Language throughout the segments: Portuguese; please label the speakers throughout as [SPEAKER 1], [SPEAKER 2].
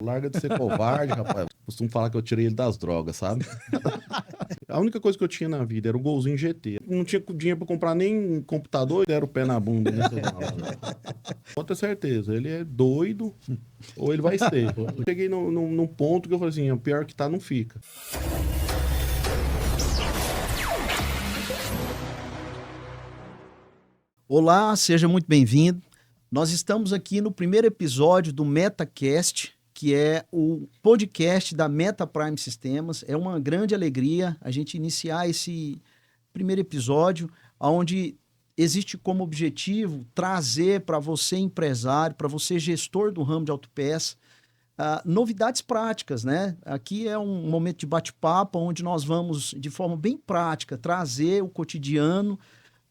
[SPEAKER 1] Larga de ser covarde, rapaz. Costumo falar que eu tirei ele das drogas, sabe? A única coisa que eu tinha na vida era o golzinho GT. Não tinha dinheiro pra comprar nem computador, deram o pé na bunda nessa aula. Pode ter certeza, ele é doido ou ele vai ser. Eu cheguei num ponto que eu falei assim, o pior que tá, não fica.
[SPEAKER 2] Olá, seja muito bem-vindo. Nós estamos aqui no primeiro episódio do MetaCast, que é o podcast da Meta Prime Sistemas. É uma grande alegria a gente iniciar esse primeiro episódio, onde existe como objetivo trazer para você, empresário, para você, gestor do ramo de autopeça, novidades práticas, né? Aqui é um momento de bate-papo, onde nós vamos, de forma bem prática, trazer o cotidiano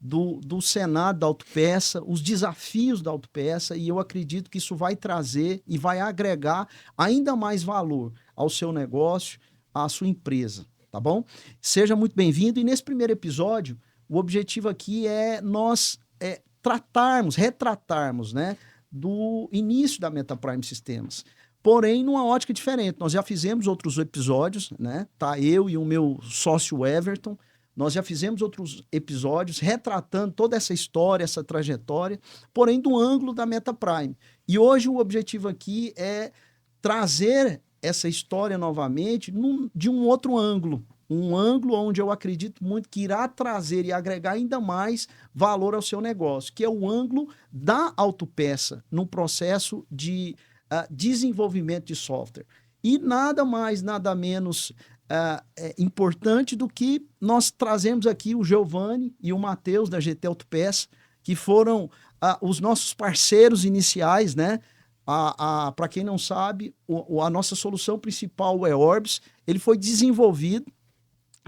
[SPEAKER 2] do cenário da autopeça, os desafios da autopeça, e eu acredito que isso vai trazer e vai agregar ainda mais valor ao seu negócio, à sua empresa, tá bom? Seja muito bem-vindo, e nesse primeiro episódio, o objetivo aqui é nós retratarmos, né, do início da MetaPrime Sistemas. Porém, numa ótica diferente. Nós já fizemos outros episódios, né? Tá eu e o meu sócio Everton. Nós já fizemos outros episódios retratando toda essa história, essa trajetória, porém do ângulo da MetaPrime. E hoje o objetivo aqui é trazer essa história novamente de um outro ângulo. Um ângulo onde eu acredito muito que irá trazer e agregar ainda mais valor ao seu negócio, que é o ângulo da autopeça no processo de desenvolvimento de software. E nada mais, nada menos importante do que nós trazemos aqui o Giovanni e o Matheus da GT Autopeça, que foram os nossos parceiros iniciais, né? Para quem não sabe, a nossa solução principal, o eOrbis, ele foi desenvolvido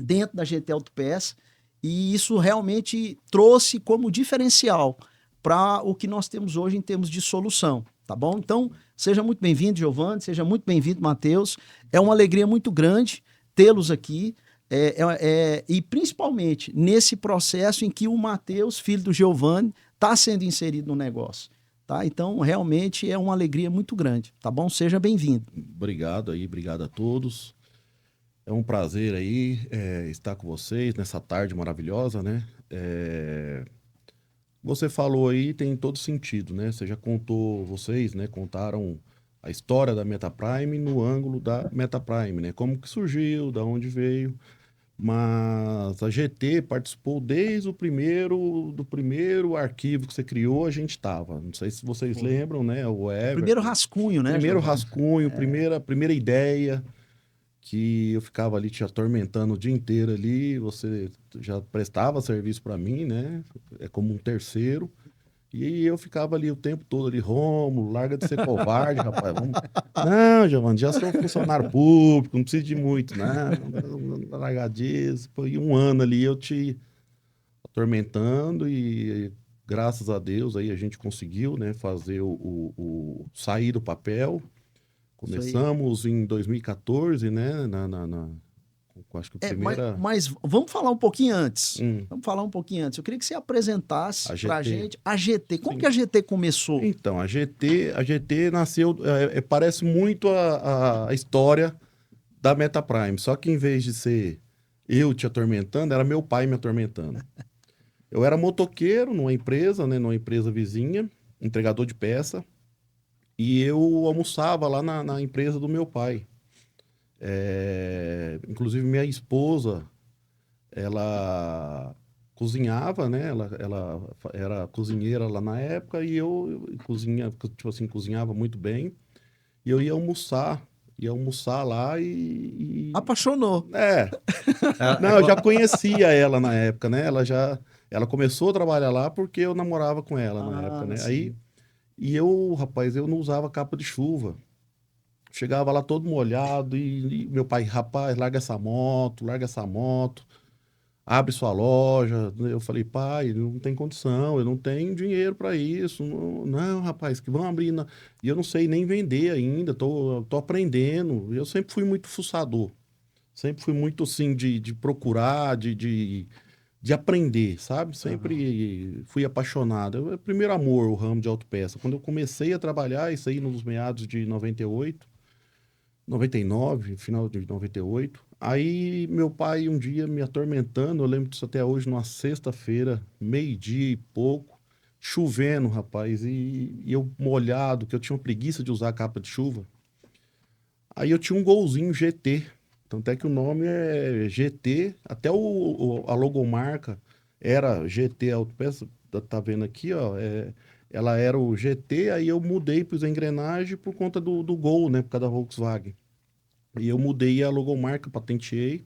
[SPEAKER 2] dentro da GT Autopeça, e isso realmente trouxe como diferencial para o que nós temos hoje em termos de solução, tá bom? Então, seja muito bem-vindo, Giovanni, seja muito bem-vindo, Matheus. É uma alegria muito grande tê-los aqui, e principalmente nesse processo em que o Matheus, filho do Giovanni, está sendo inserido no negócio. Tá? Então, realmente é uma alegria muito grande, tá bom? Seja bem-vindo.
[SPEAKER 1] Obrigado aí, obrigado a todos. É um prazer aí estar com vocês nessa tarde maravilhosa, né? Você falou aí, tem todo sentido, né? Você já contou, vocês, né? Contaram a história da MetaPrime no ângulo da MetaPrime, né? Como que surgiu, da onde veio. Mas a GT participou desde do primeiro arquivo que você criou, a gente estava. Não sei se vocês lembram, né? O
[SPEAKER 2] Primeiro rascunho, né,
[SPEAKER 1] primeiro
[SPEAKER 2] Giovanni?
[SPEAKER 1] rascunho, primeira ideia, que eu ficava ali te atormentando o dia inteiro ali, você já prestava serviço para mim, né? É como um terceiro. E eu ficava ali o tempo todo ali, Rômulo, larga de ser covarde, rapaz. Vamos... Não, Giovanni, já sou funcionário público, não preciso de muito, não largar disso. Foi um ano ali eu te atormentando e graças a Deus aí a gente conseguiu, né, fazer sair do papel. Começamos em 2014, né, acho que a primeira...
[SPEAKER 2] Mas vamos falar um pouquinho antes. Vamos falar um pouquinho antes. Eu queria que você apresentasse para a gente a GT. Como que a GT começou?
[SPEAKER 1] Então, a GT nasceu... parece muito a história da MetaPrime. Só que em vez de ser eu te atormentando, era meu pai me atormentando. Eu era motoqueiro numa empresa, né, numa empresa vizinha, entregador de peça. E eu almoçava lá na empresa do meu pai. Inclusive, minha esposa, ela cozinhava, né? Ela era cozinheira lá na época e eu cozinhava muito bem. E eu ia almoçar lá e...
[SPEAKER 2] Apaixonou.
[SPEAKER 1] Não, eu já conhecia ela na época, né? Ela começou a trabalhar lá porque eu namorava com ela na época, né?
[SPEAKER 2] Sim.
[SPEAKER 1] E eu, rapaz, eu não usava capa de chuva. Chegava lá todo molhado e meu pai, rapaz, larga essa moto, abre sua loja. Eu falei, pai, não tem condição, eu não tenho dinheiro para isso. Não, não, rapaz, que vão abrir. E eu não sei nem vender ainda, tô aprendendo. Eu sempre fui muito fuçador, sempre fui muito assim de procurar, de aprender, sabe? Sempre fui apaixonado. É o primeiro amor, o ramo de autopeça. Quando eu comecei a trabalhar, isso aí nos meados de 98, 99, final de 98. Aí meu pai um dia me atormentando, eu lembro disso até hoje, numa sexta-feira, meio-dia e pouco, chovendo, rapaz, e eu molhado, que eu tinha uma preguiça de usar a capa de chuva. Aí eu tinha um golzinho GT, tanto é que o nome é GT, até a logomarca era GT Autopeça, tá vendo aqui, ó, ela era o GT, aí eu mudei para os engrenagens por conta do Gol, né, por causa da Volkswagen. E eu mudei a logomarca, patenteei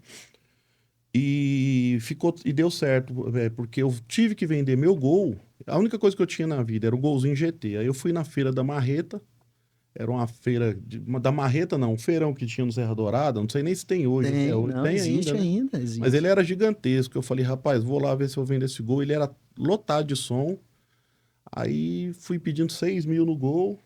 [SPEAKER 1] e ficou e deu certo, porque eu tive que vender meu Gol. A única coisa que eu tinha na vida era o Golzinho GT. Aí eu fui na feira da Marreta, era uma feira da Marreta não, um feirão que tinha no Serra Dourada, não sei nem se tem hoje, até
[SPEAKER 2] Tem,
[SPEAKER 1] hoje
[SPEAKER 2] não,
[SPEAKER 1] tem ainda,
[SPEAKER 2] existe
[SPEAKER 1] né?
[SPEAKER 2] ainda,
[SPEAKER 1] Mas ele
[SPEAKER 2] existe.
[SPEAKER 1] era gigantesco. Eu falei, rapaz, vou lá ver se eu vendo esse Gol. Ele era lotado de som. Aí fui pedindo 6 mil no Gol.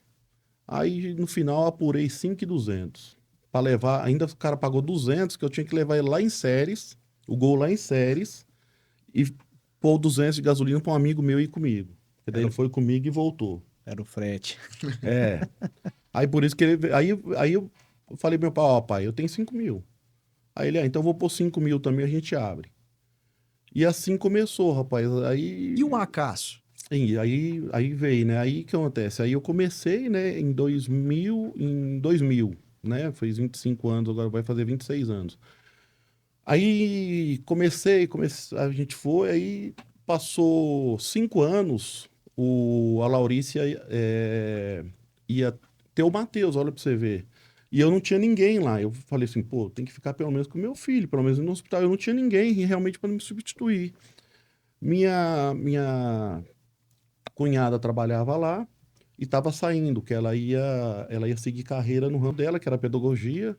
[SPEAKER 1] Aí no final eu apurei 5.200 para levar. Ainda o cara pagou 200 que eu tinha que levar ele lá em Séries, o Gol lá em Séries, e pôr 200 de gasolina para um amigo meu ir comigo. E daí
[SPEAKER 3] Era
[SPEAKER 1] ele
[SPEAKER 3] o,
[SPEAKER 1] foi comigo e voltou.
[SPEAKER 3] era o frete.
[SPEAKER 1] É. Aí por isso que ele. Aí eu falei pro meu pai, ó, pai, eu tenho 5 mil. Aí ele, então eu vou pôr 5 mil também, a gente abre. E assim começou, rapaz.
[SPEAKER 2] E o
[SPEAKER 1] Aí.
[SPEAKER 2] Acácio?
[SPEAKER 1] Aí veio, né? Aí o que acontece? Aí eu comecei, né, em 2000, né? Fez 25 anos, agora vai fazer 26 anos. Aí a gente foi, aí passou 5 anos, a Laurícia ia ter o Matheus, olha pra você ver. E eu não tinha ninguém lá. Eu falei assim, pô, tem que ficar pelo menos com o meu filho, pelo menos no hospital. Eu não tinha ninguém realmente para me substituir. Minha cunhada trabalhava lá e estava saindo, que ela ia seguir carreira no ramo dela, que era pedagogia,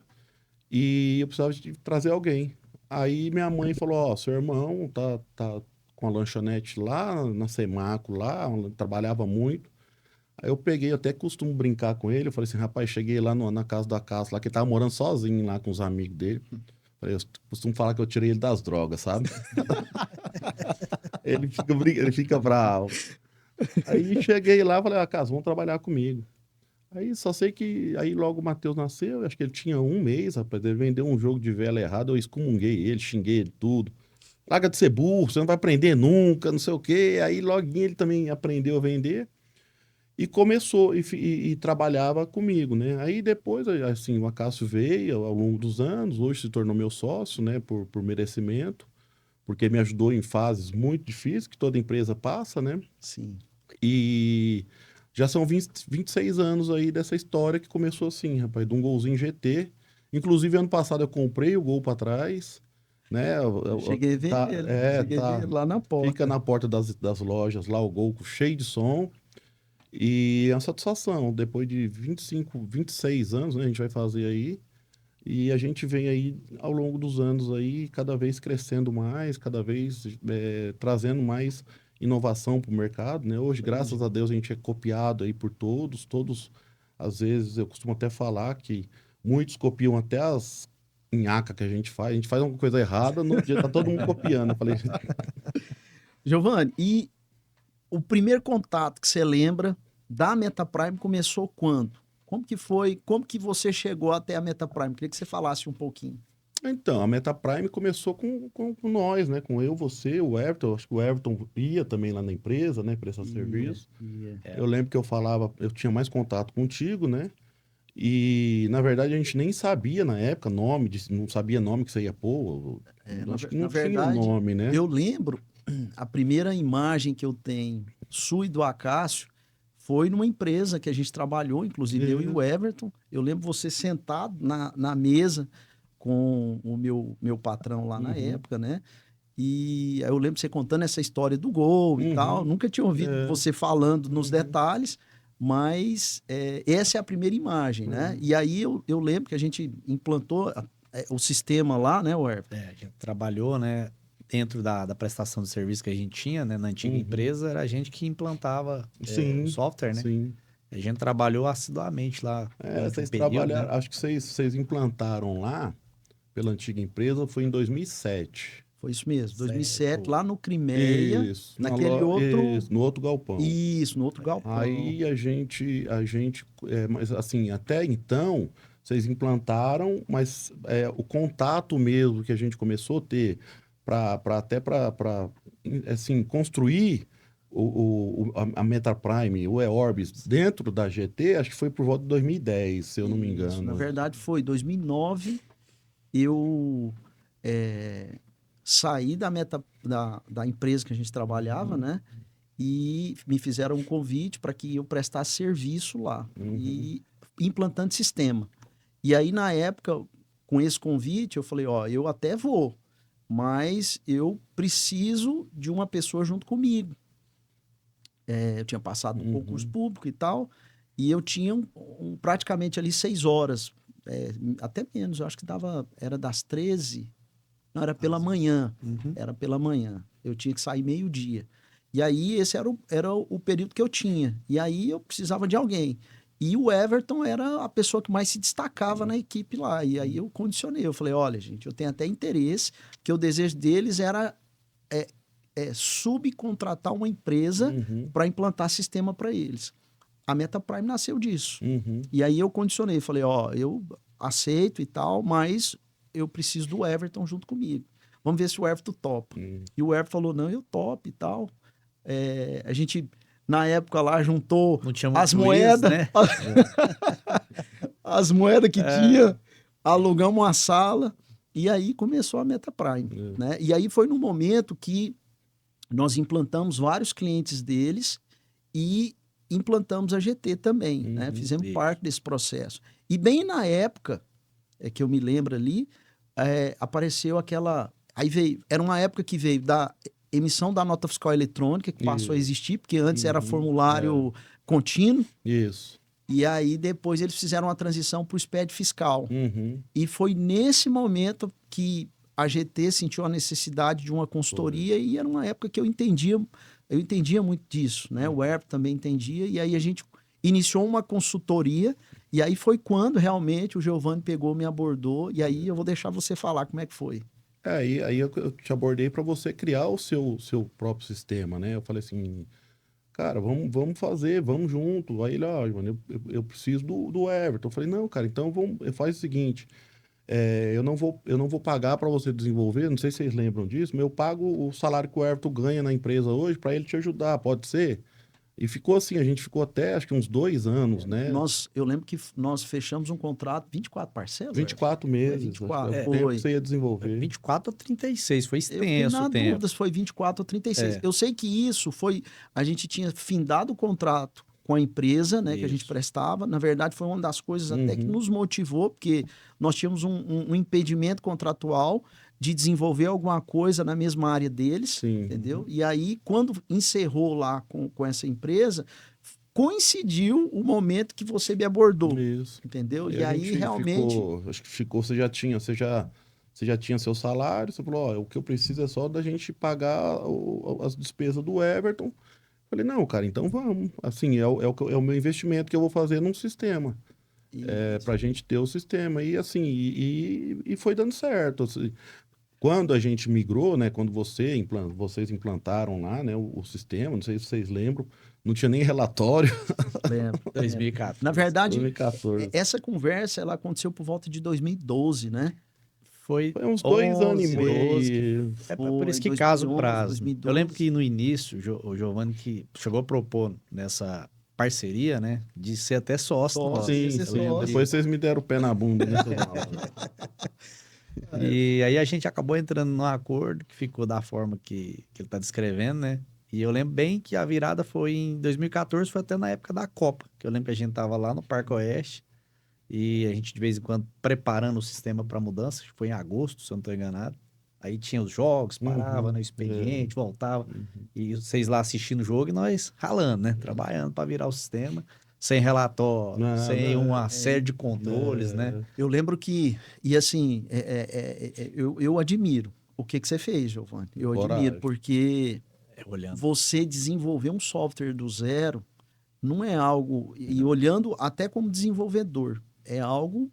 [SPEAKER 1] e eu precisava de trazer alguém. Aí minha mãe falou, ó, seu irmão tá com a lanchonete lá na Semaco, lá, trabalhava muito. Aí eu peguei, eu até costumo brincar com ele, eu falei assim, rapaz, cheguei lá na casa da casa, lá que ele tava morando sozinho lá com os amigos dele. Falei, eu costumo falar que eu tirei ele das drogas, sabe? Ele fica bravo. Aí cheguei lá, falei, Casa, vamos trabalhar comigo. Aí só sei que aí logo o Matheus nasceu, acho que ele tinha um mês, rapaz, ele vendeu um jogo de vela errado, eu excomunguei ele, xinguei ele tudo. Larga de ser burro, você não vai aprender nunca, não sei o quê. Aí loguinho ele também aprendeu a vender e começou e trabalhava comigo, né? Aí depois, assim, o Acácio veio ao longo dos anos, hoje se tornou meu sócio, né, por merecimento, porque me ajudou em fases muito difíceis que toda empresa passa, né?
[SPEAKER 2] Sim.
[SPEAKER 1] E já são 26 anos aí dessa história que começou assim, rapaz, de um Golzinho GT. Inclusive, ano passado eu comprei o Gol para trás, né?
[SPEAKER 2] Eu cheguei a ver
[SPEAKER 1] Tá,
[SPEAKER 2] ele, cheguei a ver
[SPEAKER 1] tá.
[SPEAKER 2] ele lá na
[SPEAKER 1] Fica
[SPEAKER 2] porta.
[SPEAKER 1] na porta das lojas lá, o Gol cheio de som. E é uma satisfação. Depois de 25, 26 anos, né? A gente vai fazer aí. E a gente vem aí ao longo dos anos aí, cada vez crescendo mais, cada vez trazendo mais inovação para o mercado, né? Hoje, graças a Deus, a gente é copiado aí por todos, às vezes, eu costumo até falar que muitos copiam até as nhaca que a gente faz uma coisa errada, no dia tá todo mundo copiando. Eu falei,
[SPEAKER 2] Giovanni, e o primeiro contato que você lembra da MetaPrime começou quando? Como que foi? Como que você chegou até a MetaPrime? Queria que você falasse um pouquinho.
[SPEAKER 1] então, a MetaPrime começou com nós, né? Com eu, você, o Everton. Acho que o Everton ia também lá na empresa, né? Prestar serviço.
[SPEAKER 3] É,
[SPEAKER 1] Eu lembro que eu falava, eu tinha mais contato contigo, né? E, na verdade, a gente nem sabia na época nome, não sabia nome que você ia pôr. Acho que
[SPEAKER 2] Na
[SPEAKER 1] não tinha
[SPEAKER 2] verdade,
[SPEAKER 1] nome, né?
[SPEAKER 2] eu lembro, a primeira imagem que eu tenho sua e do Acácio foi numa empresa que a gente trabalhou, inclusive eu e o Everton. Eu lembro você sentado na mesa com o meu patrão lá na
[SPEAKER 1] Uhum,
[SPEAKER 2] época, né? E aí eu lembro você contando essa história do gol e tal.
[SPEAKER 1] uhum,
[SPEAKER 2] Nunca tinha ouvido
[SPEAKER 1] é,
[SPEAKER 2] você falando nos
[SPEAKER 1] uhum,
[SPEAKER 2] detalhes, mas essa é a primeira imagem, né?
[SPEAKER 1] uhum,
[SPEAKER 2] E aí eu lembro que a gente implantou o sistema lá, né, Everton?
[SPEAKER 3] a gente trabalhou, né, dentro da prestação de serviço que a gente tinha, né, na antiga
[SPEAKER 1] uhum.
[SPEAKER 3] empresa, era a gente que implantava o
[SPEAKER 1] Sim,
[SPEAKER 3] software, né?
[SPEAKER 1] sim.
[SPEAKER 3] A gente trabalhou assiduamente lá durante um
[SPEAKER 1] Vocês
[SPEAKER 3] período, né?
[SPEAKER 1] trabalharam, acho que vocês implantaram lá, pela antiga empresa, foi em 2007.
[SPEAKER 2] Foi isso mesmo, 2007,
[SPEAKER 3] Certo.
[SPEAKER 2] lá no Crimeia,
[SPEAKER 1] Isso,
[SPEAKER 2] naquele outro.
[SPEAKER 1] no outro galpão.
[SPEAKER 2] Isso, no outro galpão.
[SPEAKER 1] Aí mas assim, até então, vocês implantaram, mas o contato mesmo que a gente começou a ter para assim, construir a MetaPrime, o eOrbis, dentro da GT, acho que foi por volta de 2010, se eu não me
[SPEAKER 2] Isso,
[SPEAKER 1] engano.
[SPEAKER 2] na verdade foi 2009, eu saí da empresa que a gente trabalhava, né? E me fizeram um convite para que eu prestasse serviço lá, e implantando sistema. E aí, na época, com esse convite, eu falei, ó, eu até vou, mas eu preciso de uma pessoa junto comigo. Eu tinha passado no concurso público e tal, e eu tinha praticamente ali 6 horas, até menos, eu acho que era das 13, não, era pela manhã, era pela manhã, eu tinha que sair meio-dia. E aí, esse era o período que eu tinha, e aí eu precisava de alguém. E o Everton era a pessoa que mais se destacava na equipe lá, e aí eu condicionei, eu falei, olha, gente, eu tenho até interesse, que o desejo deles era subcontratar uma empresa para implantar sistema para eles. A MetaPrime nasceu disso. E aí eu condicionei, falei, ó, eu aceito e tal, mas eu preciso do Everton junto comigo. Vamos ver se o Everton topa. E o Everton falou, não, eu topo e tal. A gente, na época lá, juntou
[SPEAKER 3] Não tinha
[SPEAKER 2] as
[SPEAKER 3] muito
[SPEAKER 2] moedas,
[SPEAKER 3] né?
[SPEAKER 2] as moedas que tinha, alugamos uma sala, e aí começou a MetaPrime, né? E aí foi no momento que nós implantamos vários clientes deles e implantamos a GT também, né? Fizemos parte desse processo. E bem na época, que eu me lembro ali, apareceu aquela... Aí veio... Era uma época que veio da emissão da nota fiscal eletrônica, que passou a existir, porque antes era formulário contínuo.
[SPEAKER 1] Isso.
[SPEAKER 2] E aí depois eles fizeram uma transição para o SPED fiscal. E foi nesse momento que a GT sentiu a necessidade de uma consultoria, e era uma época que eu entendia muito disso, né? O Everton também entendia, e aí a gente iniciou uma consultoria, e aí foi quando realmente o Giovanni pegou, me abordou, e aí eu vou deixar você falar como é que foi.
[SPEAKER 1] Aí eu te abordei para você criar o seu próprio sistema, né? Eu falei assim, cara, vamos fazer, vamos junto. Aí ele, ó, mano, eu preciso do Everton. Eu falei, não, cara, então faz o seguinte, eu não vou pagar para você desenvolver, não sei se vocês lembram disso, mas eu pago o salário que o Everton ganha na empresa hoje para ele te ajudar, pode ser? E ficou assim, a gente ficou até acho que uns 2 anos, né?
[SPEAKER 2] Eu lembro que nós fechamos um contrato, 24 parcelas?
[SPEAKER 1] 24 meses,
[SPEAKER 2] 24,
[SPEAKER 1] acho que é o tempo que você ia desenvolver.
[SPEAKER 3] 24 ou 36, foi
[SPEAKER 2] Eu fiquei
[SPEAKER 3] extenso
[SPEAKER 2] na
[SPEAKER 3] o tempo.
[SPEAKER 2] dúvida se foi 24 ou 36. Eu sei que isso foi... A gente tinha findado o contrato com a empresa, né, que a gente prestava. Na verdade, foi uma das coisas até que nos motivou, porque nós tínhamos um impedimento contratual de desenvolver alguma coisa na mesma área deles, entendeu? E aí, quando encerrou lá com essa empresa, coincidiu o momento que você me abordou, entendeu? E aí, realmente...
[SPEAKER 1] acho que ficou, você já tinha seu salário, você falou, ó, o que eu preciso é só da gente pagar as despesas do Everton. Falei, não, cara, então vamos. Assim, é o meu investimento que eu vou fazer num sistema. Pra gente ter o sistema. E assim, e foi dando certo. Assim, quando a gente migrou, né? Quando vocês implantaram lá, né, o sistema, não sei se vocês lembram, não tinha nem relatório.
[SPEAKER 2] Lembro.
[SPEAKER 3] 2014.
[SPEAKER 2] Na verdade,
[SPEAKER 1] 2014.
[SPEAKER 2] essa conversa ela aconteceu por volta de 2012, né?
[SPEAKER 3] Foi
[SPEAKER 1] uns 2 anos e
[SPEAKER 3] 12.
[SPEAKER 1] meio.
[SPEAKER 3] Por isso que
[SPEAKER 2] 2011,
[SPEAKER 3] casa o prazo.
[SPEAKER 2] 2012.
[SPEAKER 3] Eu lembro que no início, o Giovanni que chegou a propor nessa parceria, né? De ser até sócio.
[SPEAKER 1] Sim. Depois vocês me deram o pé na bunda. Né?
[SPEAKER 3] E aí a gente acabou entrando num acordo que ficou da forma que ele está descrevendo, né? E eu lembro bem que a virada foi em 2014, foi até na época da Copa, que eu lembro que a gente tava lá no Parque Oeste e a gente de vez em quando preparando o sistema para mudança, acho que foi em agosto, se eu não estou enganado. Aí tinha os jogos, parava no expediente, voltava, e vocês lá assistindo o jogo e nós ralando, né? Trabalhando para virar o sistema, sem relatório, sem uma série de controles, né?
[SPEAKER 2] Eu lembro que, e assim, eu admiro o que você fez, Giovanni. Eu admiro, porque você desenvolver um software do zero não é algo, e olhando até como desenvolvedor, é algo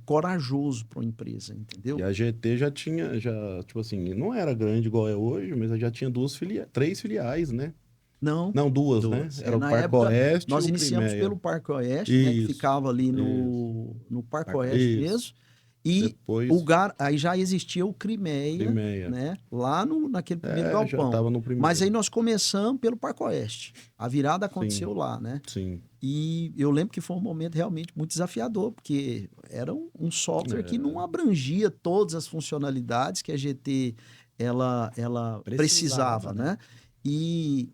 [SPEAKER 2] corajoso para uma empresa, entendeu?
[SPEAKER 1] E a GT tipo assim, não era grande igual é hoje, mas já tinha 3 filiais, né?
[SPEAKER 2] Não,
[SPEAKER 1] Não, duas, né?
[SPEAKER 3] Duas.
[SPEAKER 1] Era o
[SPEAKER 2] Na
[SPEAKER 1] Parque
[SPEAKER 2] época,
[SPEAKER 1] Oeste e
[SPEAKER 2] nós
[SPEAKER 1] o
[SPEAKER 2] iniciamos
[SPEAKER 1] Crimeia.
[SPEAKER 2] pelo Parque Oeste, né, que
[SPEAKER 1] Isso,
[SPEAKER 2] ficava ali no Parque
[SPEAKER 3] Parque
[SPEAKER 2] Oeste
[SPEAKER 1] Isso.
[SPEAKER 2] mesmo. E
[SPEAKER 1] Depois,
[SPEAKER 2] aí já existia o Crimeia,
[SPEAKER 1] Crimeia.
[SPEAKER 2] né? Lá naquele primeiro
[SPEAKER 1] Já
[SPEAKER 2] galpão.
[SPEAKER 1] estava no
[SPEAKER 2] Mas
[SPEAKER 1] primeiro.
[SPEAKER 2] aí nós começamos pelo Parque Oeste. A virada aconteceu
[SPEAKER 1] Sim.
[SPEAKER 2] lá, né?
[SPEAKER 1] Sim.
[SPEAKER 2] E eu lembro que foi um momento realmente muito desafiador, porque era um software que não abrangia todas as funcionalidades que a GT ela precisava,
[SPEAKER 3] né?
[SPEAKER 2] né? E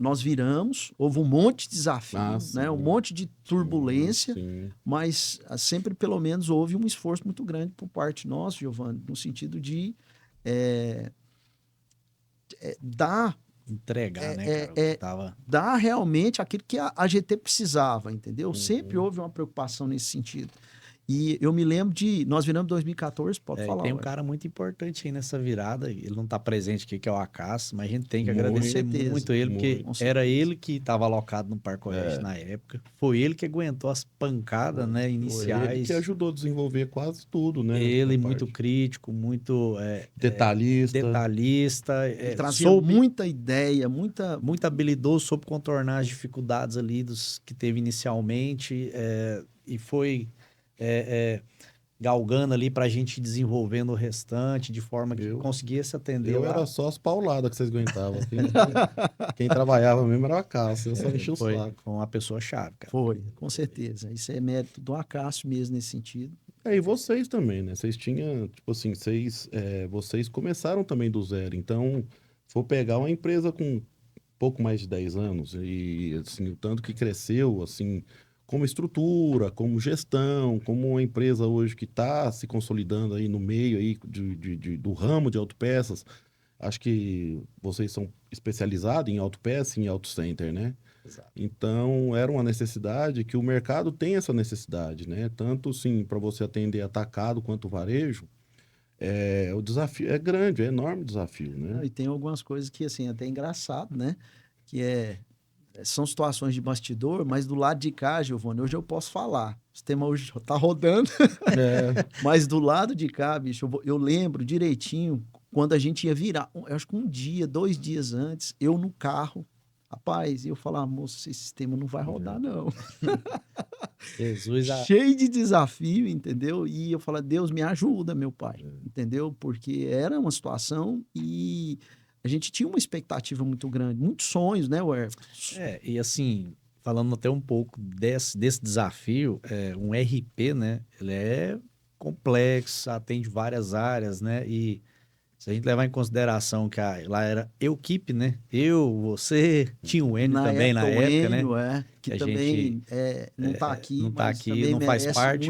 [SPEAKER 2] nós viramos, houve um monte de desafio, né?
[SPEAKER 1] Sim.
[SPEAKER 2] Um monte de turbulência,
[SPEAKER 1] Sim.
[SPEAKER 2] mas sempre, pelo menos, houve um esforço muito grande por parte nossa, Giovanni, no sentido de dar,
[SPEAKER 3] Entregar, né,
[SPEAKER 2] é,
[SPEAKER 3] cara? O que
[SPEAKER 2] é,
[SPEAKER 3] tava...
[SPEAKER 2] dar realmente aquilo que a GT precisava, entendeu? Sempre
[SPEAKER 1] Uhum.
[SPEAKER 2] houve uma preocupação nesse sentido. E eu me lembro nós viramos em 2014, pode
[SPEAKER 3] E
[SPEAKER 2] falar.
[SPEAKER 3] tem um
[SPEAKER 2] Ué.
[SPEAKER 3] cara muito importante aí nessa virada. Ele não tá presente aqui, que é o Acácio, mas a gente tem que
[SPEAKER 1] Muito,
[SPEAKER 3] agradecer
[SPEAKER 2] certeza,
[SPEAKER 3] muito ele, porque
[SPEAKER 2] com
[SPEAKER 3] era
[SPEAKER 2] certeza.
[SPEAKER 3] ele que estava alocado no Parque Oeste na época. Foi ele que aguentou as pancadas, né,
[SPEAKER 1] Foi ele
[SPEAKER 3] iniciais.
[SPEAKER 1] que ajudou a desenvolver quase tudo, né?
[SPEAKER 3] Ele,
[SPEAKER 1] essa
[SPEAKER 3] muito
[SPEAKER 1] parte.
[SPEAKER 3] crítico, muito
[SPEAKER 1] Detalhista.
[SPEAKER 3] detalhista,
[SPEAKER 2] Ele trazia
[SPEAKER 3] soube,
[SPEAKER 2] muita ideia, muita.
[SPEAKER 3] muito habilidoso, soube contornar as dificuldades ali que teve inicialmente, e foi galgando ali para a gente desenvolvendo o restante, de forma que
[SPEAKER 1] Eu,
[SPEAKER 3] conseguisse atender
[SPEAKER 1] eu
[SPEAKER 3] lá.
[SPEAKER 1] era só as pauladas que vocês aguentavam. Quem trabalhava mesmo era o Acácio, eu só enchi o
[SPEAKER 3] Foi
[SPEAKER 1] saco.
[SPEAKER 3] uma pessoa chave, cara.
[SPEAKER 2] Foi, com certeza. Isso é mérito do Acácio mesmo nesse sentido.
[SPEAKER 1] E vocês também, né? Vocês tinham, tipo assim, vocês começaram também do zero. Então, for pegar uma empresa com pouco mais de 10 anos e, assim, o tanto que cresceu, assim, como estrutura, como gestão, como uma empresa hoje que está se consolidando aí no meio aí do ramo de autopeças. Acho que vocês são especializados em autopeça e em auto center, né?
[SPEAKER 3] Exato.
[SPEAKER 1] Então, era uma necessidade que o mercado tem essa necessidade, né? Tanto, sim, para você atender atacado quanto varejo, o desafio é grande, é enorme o desafio, né?
[SPEAKER 2] E tem algumas coisas que, assim, até é engraçado, né? Que são situações de bastidor, mas do lado de cá, Giovanni, hoje eu posso falar. O sistema hoje tá rodando, mas do lado de cá, bicho, eu lembro direitinho quando a gente ia virar, eu acho que 1 dia, 2 dias antes, eu no carro, rapaz, e eu falava, moço, esse sistema não vai rodar, não.
[SPEAKER 3] Jesus,
[SPEAKER 2] Cheio de desafio, entendeu? E eu falava, Deus me ajuda, meu pai, entendeu? Porque era uma situação e a gente tinha uma expectativa muito grande, muitos sonhos, né, Everton?
[SPEAKER 3] e assim, falando até um pouco desse desafio, um RP, né? Ele é complexo, atende várias áreas, né? E se a gente levar em consideração que lá era equipe, né? Eu, você, tinha o Enio também na
[SPEAKER 2] o
[SPEAKER 3] época, né?
[SPEAKER 2] Enio, que
[SPEAKER 3] A
[SPEAKER 2] também
[SPEAKER 3] gente
[SPEAKER 2] não está aqui,
[SPEAKER 3] não tá
[SPEAKER 2] mas
[SPEAKER 3] aqui,
[SPEAKER 2] também
[SPEAKER 3] não faz
[SPEAKER 2] merece
[SPEAKER 3] parte,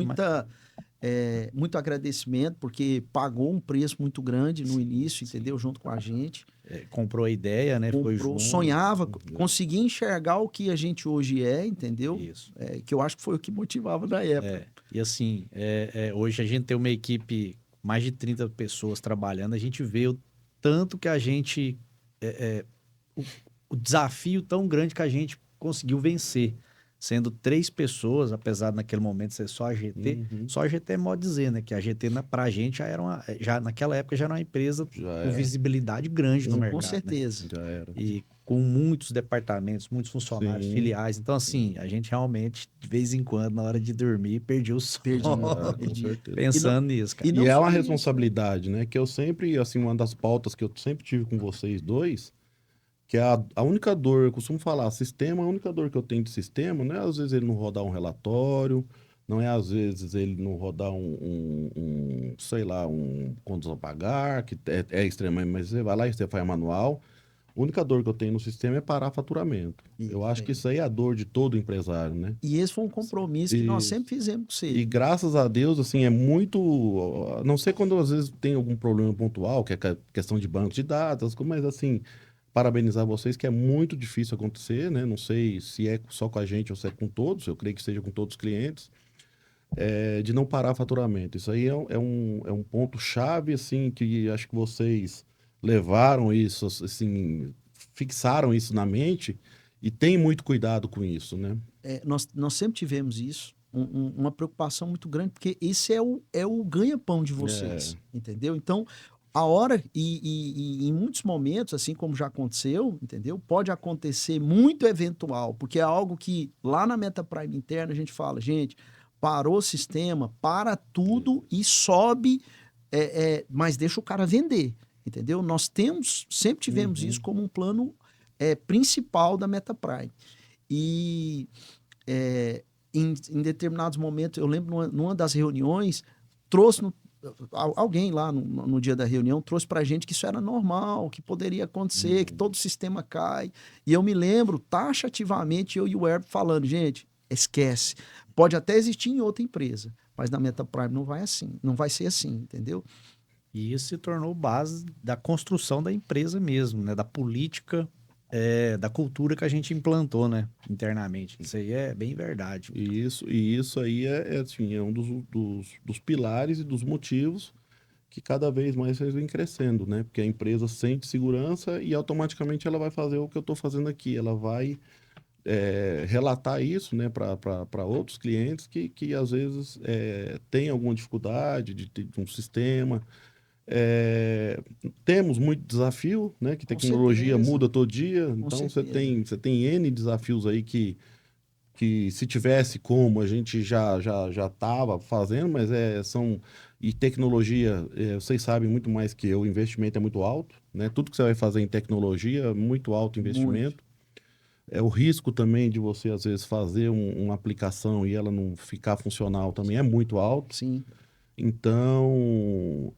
[SPEAKER 2] muito agradecimento, porque pagou um preço muito grande no início, entendeu? Junto com a gente.
[SPEAKER 3] Comprou a ideia, né? Foi junto.
[SPEAKER 2] Sonhava, conseguia enxergar o que a gente hoje entendeu?
[SPEAKER 3] Isso.
[SPEAKER 2] Que eu acho que foi o que motivava na época.
[SPEAKER 3] E assim, hoje a gente tem uma equipe, mais de 30 pessoas trabalhando, a gente vê o tanto que a gente... o desafio tão grande que a gente conseguiu vencer. Sendo 3 pessoas, apesar de naquele momento ser só a GT. Só a GT é modo dizer, né? Que a GT, pra gente, já naquela época, já era uma empresa com visibilidade grande no mercado.
[SPEAKER 2] Com certeza.
[SPEAKER 1] Né? Já era.
[SPEAKER 3] E com muitos departamentos, muitos funcionários, filiais. Então, assim, a gente realmente, de vez em quando, na hora de dormir, perdia o sono.
[SPEAKER 1] Com certeza.
[SPEAKER 3] Pensando nisso, cara.
[SPEAKER 1] E é uma responsabilidade, né? Que eu sempre, assim, uma das pautas que eu sempre tive com vocês dois, que é a única dor, eu costumo falar, sistema, a única dor que eu tenho de sistema, não é às vezes ele não rodar um relatório, não é às vezes ele não rodar sei lá, um contas a pagar, que é extremamente, mas você vai lá e você faz manual. A única dor que eu tenho no sistema é parar faturamento. Eu acho que isso aí é a dor de todo empresário, né?
[SPEAKER 2] E esse foi um compromisso que nós sempre fizemos com você.
[SPEAKER 1] E graças a Deus, assim, é muito... A não sei quando às vezes tem algum problema pontual, que é questão de banco de dados, mas assim... Parabenizar vocês, que é muito difícil acontecer, né? Não sei se é só com a gente ou se é com todos, eu creio que seja com todos os clientes, de não parar faturamento. Isso aí é um ponto-chave, assim, que acho que vocês levaram isso, assim, fixaram isso na mente e tem muito cuidado com isso, né?
[SPEAKER 2] Nós sempre tivemos isso, uma preocupação muito grande, porque esse é o ganha-pão de vocês, entendeu? Então, A hora, e em muitos momentos, assim como já aconteceu, entendeu? Pode acontecer muito eventual, porque é algo que lá na MetaPrime interna a gente fala, gente, parou o sistema, para tudo e sobe, mas deixa o cara vender, entendeu? Nós sempre tivemos isso
[SPEAKER 1] Uhum.
[SPEAKER 2] como um plano principal da MetaPrime. E em determinados momentos, eu lembro numa das reuniões, trouxe alguém lá no dia da reunião trouxe para a gente que isso era normal, que poderia acontecer, que todo o sistema cai. E eu me lembro taxativamente eu e o Herb falando, gente, esquece. Pode até existir em outra empresa, mas na MetaPrime não vai assim, não vai ser assim, entendeu?
[SPEAKER 3] E isso se tornou base da construção da empresa mesmo, né? Da política, da cultura que a gente implantou, né? Internamente. Isso aí é bem verdade.
[SPEAKER 1] E isso aí assim, é um dos pilares e dos motivos que cada vez mais vocês vêm crescendo, né? Porque a empresa sente segurança e automaticamente ela vai fazer o que eu estou fazendo aqui. Ela vai relatar isso, né, para outros clientes que às vezes têm alguma dificuldade de um sistema. É, temos muito desafio, né? Que
[SPEAKER 2] Com
[SPEAKER 1] tecnologia
[SPEAKER 2] certeza,
[SPEAKER 1] muda todo dia,
[SPEAKER 2] com
[SPEAKER 1] então
[SPEAKER 2] certeza.
[SPEAKER 1] você tem N desafios aí que se tivesse como a gente já estava fazendo, mas e tecnologia, vocês sabem muito mais que eu, o investimento é muito alto, né? Tudo que você vai fazer em tecnologia, muito alto
[SPEAKER 2] Muito.
[SPEAKER 1] investimento. O risco também de você, às vezes, fazer uma aplicação e ela não ficar funcional também é muito alto.
[SPEAKER 2] Sim.
[SPEAKER 1] Então,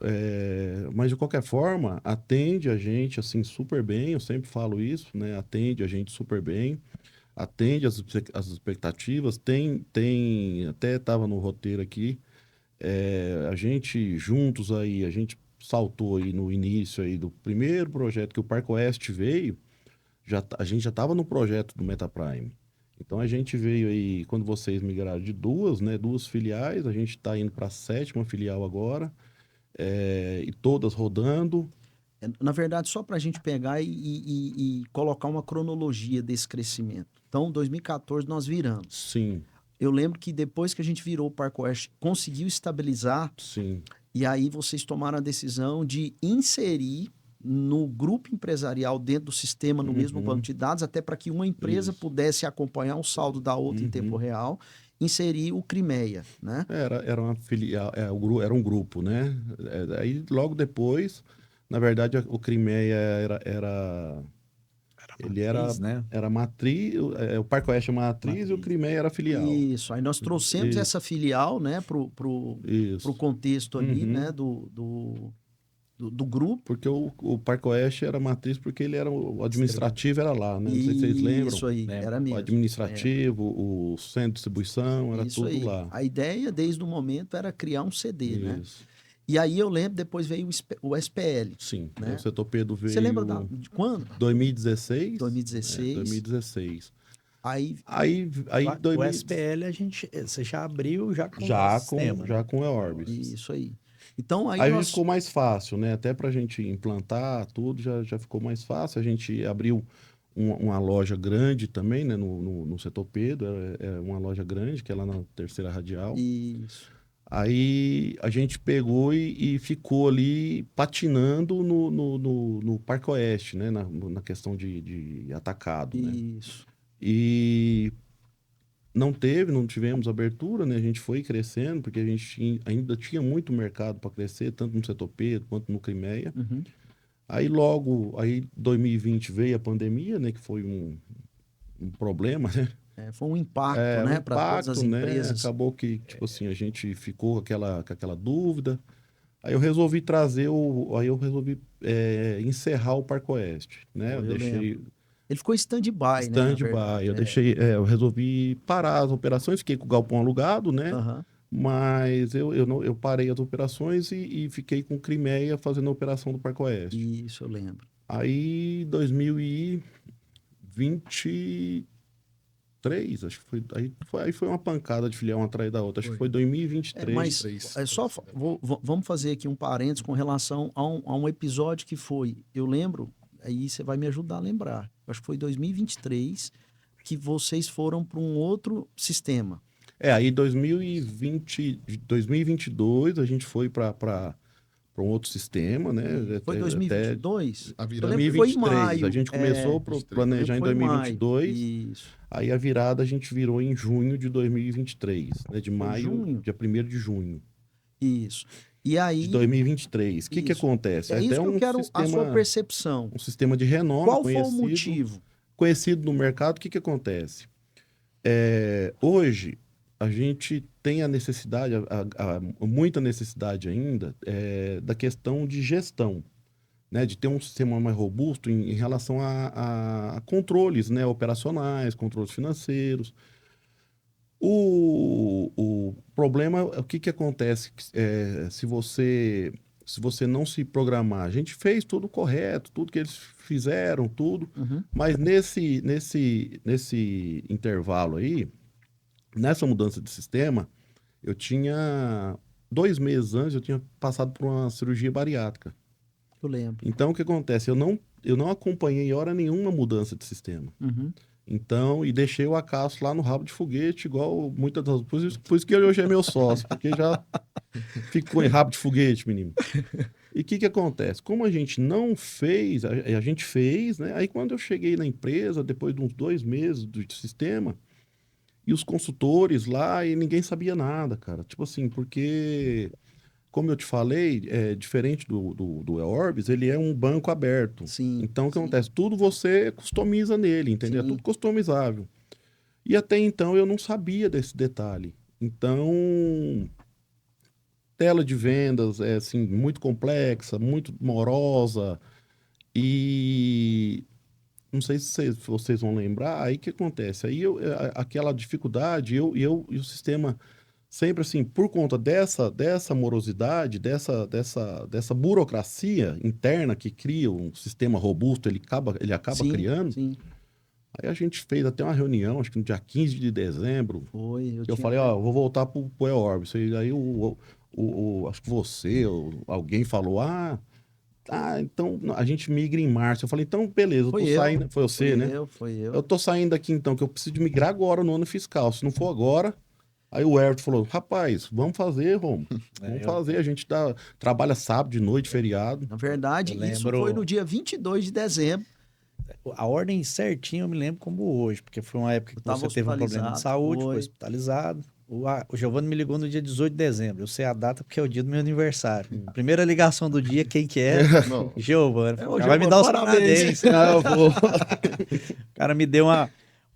[SPEAKER 1] mas de qualquer forma, atende a gente assim super bem, eu sempre falo isso, né? Atende a gente super bem, atende as expectativas, até estava no roteiro aqui, a gente juntos aí, a gente saltou aí no início aí do primeiro projeto que o Parque Oeste veio, a gente já estava no projeto do MetaPrime. Então a gente veio aí, quando vocês migraram de duas, né, duas filiais, a gente está indo para a sétima filial agora, e todas rodando.
[SPEAKER 2] Na verdade, só para a gente pegar e colocar uma cronologia desse crescimento. Então, 2014 nós viramos.
[SPEAKER 1] Sim,
[SPEAKER 2] Eu lembro que depois que a gente virou o Parque Oeste, conseguiu estabilizar,
[SPEAKER 1] sim.
[SPEAKER 2] e aí vocês tomaram a decisão de inserir no grupo empresarial dentro do sistema, no mesmo banco
[SPEAKER 1] Uhum,
[SPEAKER 2] de dados, até para que uma empresa
[SPEAKER 1] isso.
[SPEAKER 2] pudesse acompanhar o saldo da outra em tempo
[SPEAKER 1] Uhum.
[SPEAKER 2] real, inserir o Crimeia, né?
[SPEAKER 1] Era uma filial, era um grupo, né? Aí logo depois, na verdade, o Crimeia ele
[SPEAKER 3] Matriz, né?
[SPEAKER 1] era matriz, o Parque Oeste é matriz e o
[SPEAKER 3] Matriz.
[SPEAKER 1] Crimeia era filial.
[SPEAKER 2] Isso, aí nós trouxemos
[SPEAKER 1] Isso,
[SPEAKER 2] essa filial, né, pro
[SPEAKER 1] isso.
[SPEAKER 2] contexto ali, né,
[SPEAKER 1] Uhum.
[SPEAKER 2] do grupo.
[SPEAKER 1] Porque o Parque Oeste era matriz porque ele era o
[SPEAKER 3] Extremo.
[SPEAKER 1] administrativo era lá, né? Não sei se vocês lembram.
[SPEAKER 2] Isso aí,
[SPEAKER 3] Lembro.
[SPEAKER 2] era
[SPEAKER 1] O
[SPEAKER 2] mesmo. Lembro.
[SPEAKER 1] administrativo, o centro de distribuição, era
[SPEAKER 2] Isso
[SPEAKER 1] tudo
[SPEAKER 2] aí.
[SPEAKER 1] lá.
[SPEAKER 2] A ideia, desde o momento, era criar um CD, né?
[SPEAKER 1] Isso.
[SPEAKER 2] E aí eu lembro, depois veio o SPL,
[SPEAKER 1] Sim. Aí o
[SPEAKER 2] né?
[SPEAKER 1] setor Pedro
[SPEAKER 2] Você lembra
[SPEAKER 1] veio
[SPEAKER 2] de quando?
[SPEAKER 1] 2016.
[SPEAKER 2] 2016.
[SPEAKER 1] 2016.
[SPEAKER 2] Aí,
[SPEAKER 1] Aí
[SPEAKER 3] O
[SPEAKER 1] 2000,
[SPEAKER 3] SPL você já abriu já com o sistema, né?
[SPEAKER 1] já com o Orbis.
[SPEAKER 2] isso aí. Então, aí
[SPEAKER 1] Aí
[SPEAKER 2] nós...
[SPEAKER 1] ficou mais fácil, né? Até para a gente implantar tudo já ficou mais fácil. A gente abriu uma loja grande também, né? No setor Pedro, é uma loja grande, que é lá na Terceira Radial.
[SPEAKER 2] Isso,
[SPEAKER 1] Aí a gente pegou e ficou ali patinando no Parque Oeste, né? Na questão de atacado, né?
[SPEAKER 2] isso.
[SPEAKER 1] E não tivemos abertura, né? A gente foi crescendo, porque a gente ainda tinha muito mercado para crescer, tanto no setor Pedro quanto no Crimeia.
[SPEAKER 2] Uhum.
[SPEAKER 1] Aí 2020 veio a pandemia, né? Que foi um problema, né?
[SPEAKER 2] Foi um impacto,
[SPEAKER 1] Um
[SPEAKER 2] né, para todas as
[SPEAKER 1] impacto, né?
[SPEAKER 2] empresas.
[SPEAKER 1] Acabou que, tipo assim, a gente ficou com aquela dúvida. Aí eu resolvi aí eu resolvi encerrar o Parque Oeste, né? Eu
[SPEAKER 2] Eu lembro.
[SPEAKER 1] deixei
[SPEAKER 2] Ele ficou em stand-by, né, na
[SPEAKER 1] stand-by,
[SPEAKER 2] verdade.
[SPEAKER 1] eu resolvi parar as operações, fiquei com o galpão alugado, né?
[SPEAKER 2] Aham.
[SPEAKER 1] Mas eu parei as operações e fiquei com o Crimeia fazendo a operação do Parque Oeste.
[SPEAKER 2] Isso, eu lembro.
[SPEAKER 1] Aí, 2023, acho que aí foi uma pancada de filial uma atrás da outra. Acho que foi 2023.
[SPEAKER 2] Mas vamos fazer aqui um parênteses com relação a um episódio que foi, eu lembro, aí você vai me ajudar a lembrar. Acho que foi 2023 que vocês foram para um outro sistema.
[SPEAKER 1] Aí 2022 a gente foi para um outro sistema, né?
[SPEAKER 2] Foi 2022?
[SPEAKER 4] A
[SPEAKER 2] Eu
[SPEAKER 4] virada
[SPEAKER 2] lembro que foi em
[SPEAKER 1] 2023.
[SPEAKER 2] maio.
[SPEAKER 1] A gente começou a planejar em
[SPEAKER 2] Foi em maio.
[SPEAKER 1] 2022.
[SPEAKER 2] Isso.
[SPEAKER 1] Aí a virada a gente virou em junho de 2023, né? De
[SPEAKER 2] Foi
[SPEAKER 1] maio,
[SPEAKER 2] junho?
[SPEAKER 1] dia 1º de junho
[SPEAKER 2] Isso. E aí...
[SPEAKER 1] de 2023. O que
[SPEAKER 2] Isso.
[SPEAKER 1] acontece?
[SPEAKER 2] É
[SPEAKER 1] Até
[SPEAKER 2] isso que eu
[SPEAKER 1] um
[SPEAKER 2] quero a sua
[SPEAKER 1] sistema,
[SPEAKER 2] percepção.
[SPEAKER 1] um sistema de renome
[SPEAKER 2] Qual foi o
[SPEAKER 1] conhecido,
[SPEAKER 2] motivo?
[SPEAKER 1] conhecido no mercado. O que acontece? Hoje, a gente tem a necessidade, muita necessidade ainda, da questão de gestão, né? De ter um sistema mais robusto em relação a controles, né? Operacionais, controles financeiros. O problema, o que acontece? Se você não se programar, a gente fez tudo correto, tudo que eles fizeram, tudo,
[SPEAKER 2] Uhum.
[SPEAKER 1] mas nesse intervalo aí, nessa mudança de sistema, eu tinha 2 meses antes, eu tinha passado por uma cirurgia bariátrica.
[SPEAKER 2] Eu lembro.
[SPEAKER 1] Então, o que acontece? Eu não acompanhei em hora nenhuma a mudança de sistema.
[SPEAKER 2] Uhum.
[SPEAKER 1] Então, e deixei o Acaso lá no rabo de foguete, igual muitas das... Por isso que ele hoje é meu sócio, porque já ficou em rabo de foguete, menino. E o que acontece? Como a gente não fez, a gente fez, né? Aí quando eu cheguei na empresa, depois de uns 2 meses do sistema, e os consultores lá, e ninguém sabia nada, cara. Tipo assim, porque, como eu te falei, diferente do eOrbis, ele é um banco aberto.
[SPEAKER 2] Sim.
[SPEAKER 1] Então, o que
[SPEAKER 2] sim.
[SPEAKER 1] acontece? Tudo você customiza nele, entendeu? É
[SPEAKER 2] Sim.
[SPEAKER 1] tudo customizável. E até então eu não sabia desse detalhe. Então, tela de vendas é assim, muito complexa, muito morosa. E não sei se vocês vão lembrar, aí o que acontece? Aí aquela dificuldade, e o sistema sempre assim, por conta dessa morosidade, dessa burocracia interna que cria um sistema robusto, ele acaba
[SPEAKER 2] Sim,
[SPEAKER 1] criando.
[SPEAKER 2] Sim.
[SPEAKER 1] Aí a gente fez até uma reunião, acho que no dia 15 de dezembro,
[SPEAKER 2] Foi.
[SPEAKER 1] que eu falei, ó, eu vou voltar pro eOrbis. Aí acho que você ou alguém falou, então a gente migra em março. Eu falei, então beleza, eu
[SPEAKER 2] Foi
[SPEAKER 1] tô
[SPEAKER 2] eu.
[SPEAKER 1] saindo. Foi você, né?
[SPEAKER 2] Foi eu.
[SPEAKER 1] Eu tô saindo daqui então, que eu preciso de migrar agora no ano fiscal. Se não for agora. Aí o Everton falou, rapaz, vamos fazer, Romo. Vamos fazer. A gente trabalha sábado, de noite, feriado.
[SPEAKER 2] Na verdade, isso foi no dia 22 de dezembro.
[SPEAKER 3] A ordem certinha eu me lembro como hoje, porque foi uma época que você teve um problema de saúde, foi hospitalizado. O Giovanni me ligou no dia 18 de dezembro. Eu sei a data porque é o dia do meu aniversário. Primeira ligação do dia, quem que é? Giovanni. Vai me dar os parabéns. Não, eu vou. O cara me deu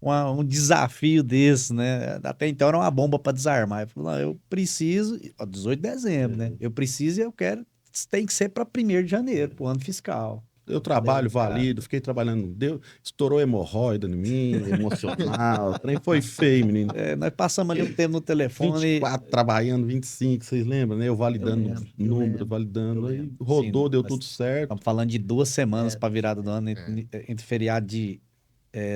[SPEAKER 3] um desafio desse, né? Até então era uma bomba para desarmar. Ele falou, não, eu preciso... 18 de dezembro, né? Eu preciso e eu quero... Tem que ser para 1º de janeiro, para o ano fiscal.
[SPEAKER 1] Eu trabalho valido, fiquei trabalhando, estourou hemorroida em mim, emocional, o trem foi feio, menino.
[SPEAKER 3] Nós passamos ali um tempo no telefone.
[SPEAKER 1] 24 trabalhando, 25, vocês lembram, né? Eu validando números, validando, aí rodou, deu tudo certo.
[SPEAKER 3] Estamos falando de 2 semanas para virada do ano, entre feriado de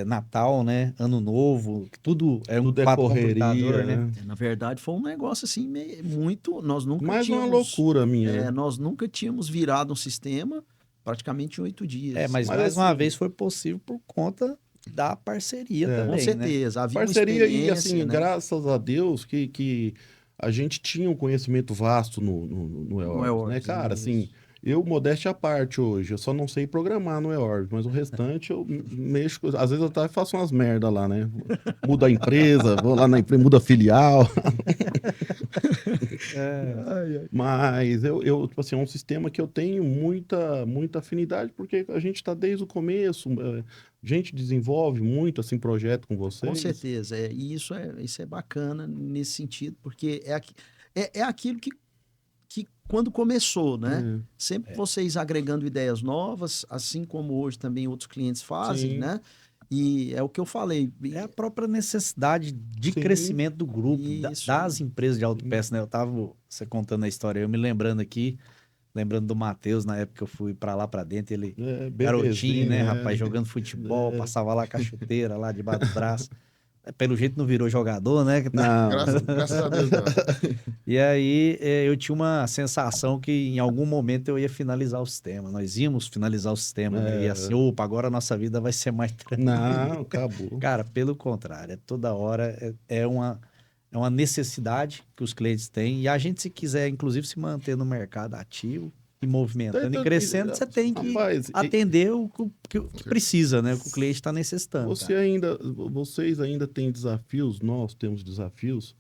[SPEAKER 3] Natal, né? Ano Novo, tudo é um fato complicador, né?
[SPEAKER 2] Na verdade, foi um negócio assim, muito... Nós nunca
[SPEAKER 1] mais
[SPEAKER 2] tínhamos...
[SPEAKER 1] uma loucura minha.
[SPEAKER 2] Nós nunca tínhamos virado um sistema... praticamente em 8 dias.
[SPEAKER 3] Mas mais uma vez foi possível por conta da parceria também,
[SPEAKER 2] com certeza.
[SPEAKER 3] Né?
[SPEAKER 2] Havia
[SPEAKER 1] parceria e assim,
[SPEAKER 2] né?
[SPEAKER 1] graças a Deus que a gente tinha um conhecimento vasto no eOrbis, né, cara? Assim, eu, modéstia à parte hoje, eu só não sei programar no eOrbis, mas o restante eu mexo, às vezes eu até faço umas merda lá, né? Mudo a empresa, vou lá na empresa, mudo a filial. Mas eu tipo assim, é um sistema que eu tenho muita afinidade, porque a gente está desde o começo, a gente desenvolve muito assim projeto com vocês.
[SPEAKER 2] Com certeza, e isso é bacana nesse sentido, porque é aquilo que quando começou, né? Sempre vocês agregando ideias novas, assim como hoje também outros clientes fazem, né? E é o que eu falei.
[SPEAKER 3] É a própria necessidade de crescimento do grupo, das empresas de autopeça, né? Você contando a história, eu me lembrando aqui, lembrando do Matheus, na época que eu fui pra lá pra dentro, ele garotinho, né, rapaz, jogando futebol, passava lá com a chuteira lá debaixo do braço. Pelo jeito não virou jogador, né?
[SPEAKER 1] Não.
[SPEAKER 4] Graças a Deus, não.
[SPEAKER 3] E aí eu tinha uma sensação que em algum momento eu ia finalizar o sistema. Nós íamos finalizar o sistema, né? E assim, opa, agora a nossa vida vai ser mais tranquila.
[SPEAKER 1] Não, acabou.
[SPEAKER 3] Cara, pelo contrário, toda hora é uma necessidade que os clientes têm. E a gente, se quiser, inclusive, se manter no mercado ativo, e movimentando e crescendo, você tem que
[SPEAKER 1] Rapaz,
[SPEAKER 3] atender o que precisa, né? O que o cliente está necessitando.
[SPEAKER 1] Vocês ainda têm desafios, nós temos desafios,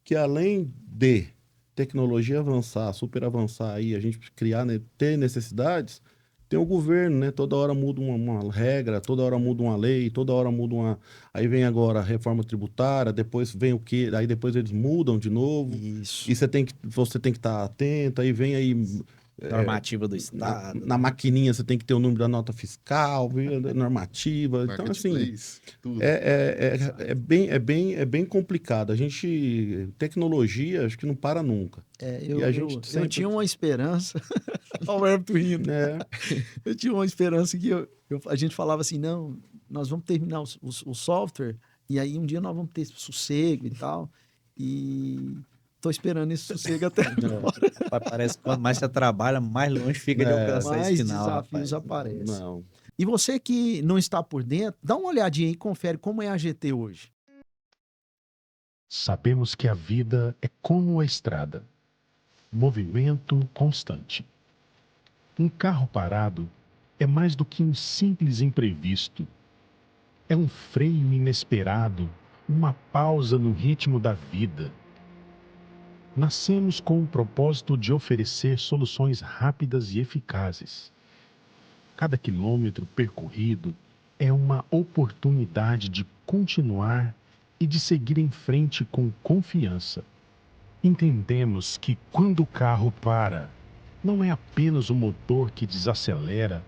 [SPEAKER 1] que além de tecnologia avançar, super avançar aí, a gente criar, né, ter necessidades, tem o governo, né? Toda hora muda uma regra, toda hora muda uma lei, toda hora muda uma... Aí vem agora a reforma tributária, depois vem o quê? Aí depois eles mudam de novo.
[SPEAKER 2] Isso.
[SPEAKER 1] E você tem que estar atento, aí vem aí...
[SPEAKER 3] Normativa do Estado.
[SPEAKER 1] Na maquininha você tem que ter o número da nota fiscal, viu? Normativa. Então, assim,
[SPEAKER 4] tudo.
[SPEAKER 1] é bem complicado. A gente, tecnologia, acho que não para nunca.
[SPEAKER 2] Eu tinha uma esperança. Olha o Everton rindo. Eu tinha uma esperança que a gente falava assim, não, nós vamos terminar o software e aí um dia nós vamos ter sossego e tal. E... tô esperando esse sossego até agora.
[SPEAKER 3] Parece que quanto mais você trabalha, mais longe fica de alcançar esse final.
[SPEAKER 2] Mais desafios aparecem.
[SPEAKER 1] Não.
[SPEAKER 2] E você que não está por dentro, dá uma olhadinha aí e confere como é a GT hoje.
[SPEAKER 5] Sabemos que a vida é como a estrada. Movimento constante. Um carro parado é mais do que um simples imprevisto. É um freio inesperado, uma pausa no ritmo da vida. Nascemos com o propósito de oferecer soluções rápidas e eficazes. Cada quilômetro percorrido é uma oportunidade de continuar e de seguir em frente com confiança. Entendemos que quando o carro para, não é apenas o motor que desacelera,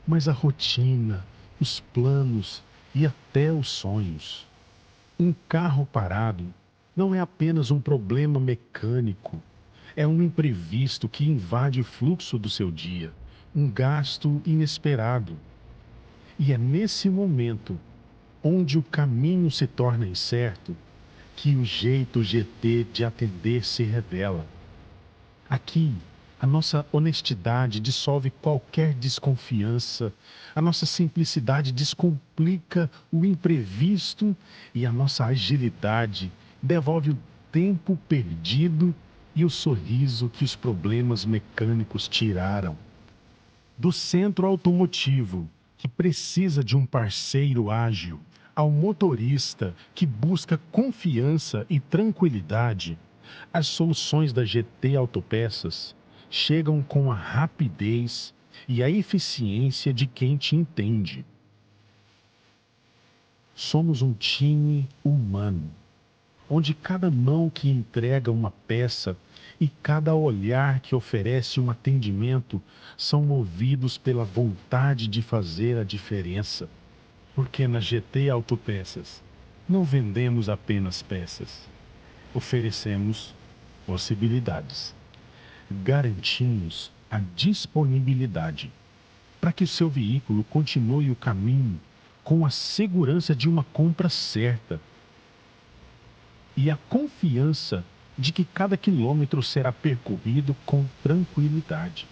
[SPEAKER 5] mas a rotina, os planos e até os sonhos. Um carro parado não é apenas um problema mecânico, é um imprevisto que invade o fluxo do seu dia, um gasto inesperado. E é nesse momento, onde o caminho se torna incerto, que o jeito GT de atender se revela. Aqui, a nossa honestidade dissolve qualquer desconfiança, a nossa simplicidade descomplica o imprevisto e a nossa agilidade devolve o tempo perdido e o sorriso que os problemas mecânicos tiraram. Do centro automotivo, que precisa de um parceiro ágil, ao motorista que busca confiança e tranquilidade, as soluções da GT Autopeças chegam com a rapidez e a eficiência de quem te entende. Somos um time humano, onde cada mão que entrega uma peça e cada olhar que oferece um atendimento são movidos pela vontade de fazer a diferença. Porque na GT Autopeças não vendemos apenas peças, oferecemos possibilidades. Garantimos a disponibilidade para que o seu veículo continue o caminho com a segurança de uma compra certa e a confiança de que cada quilômetro será percorrido com tranquilidade.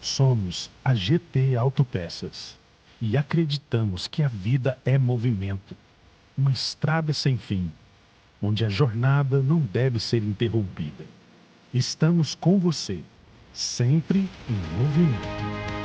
[SPEAKER 5] Somos a GT Autopeças e acreditamos que a vida é movimento, uma estrada sem fim, onde a jornada não deve ser interrompida. Estamos com você, sempre em movimento.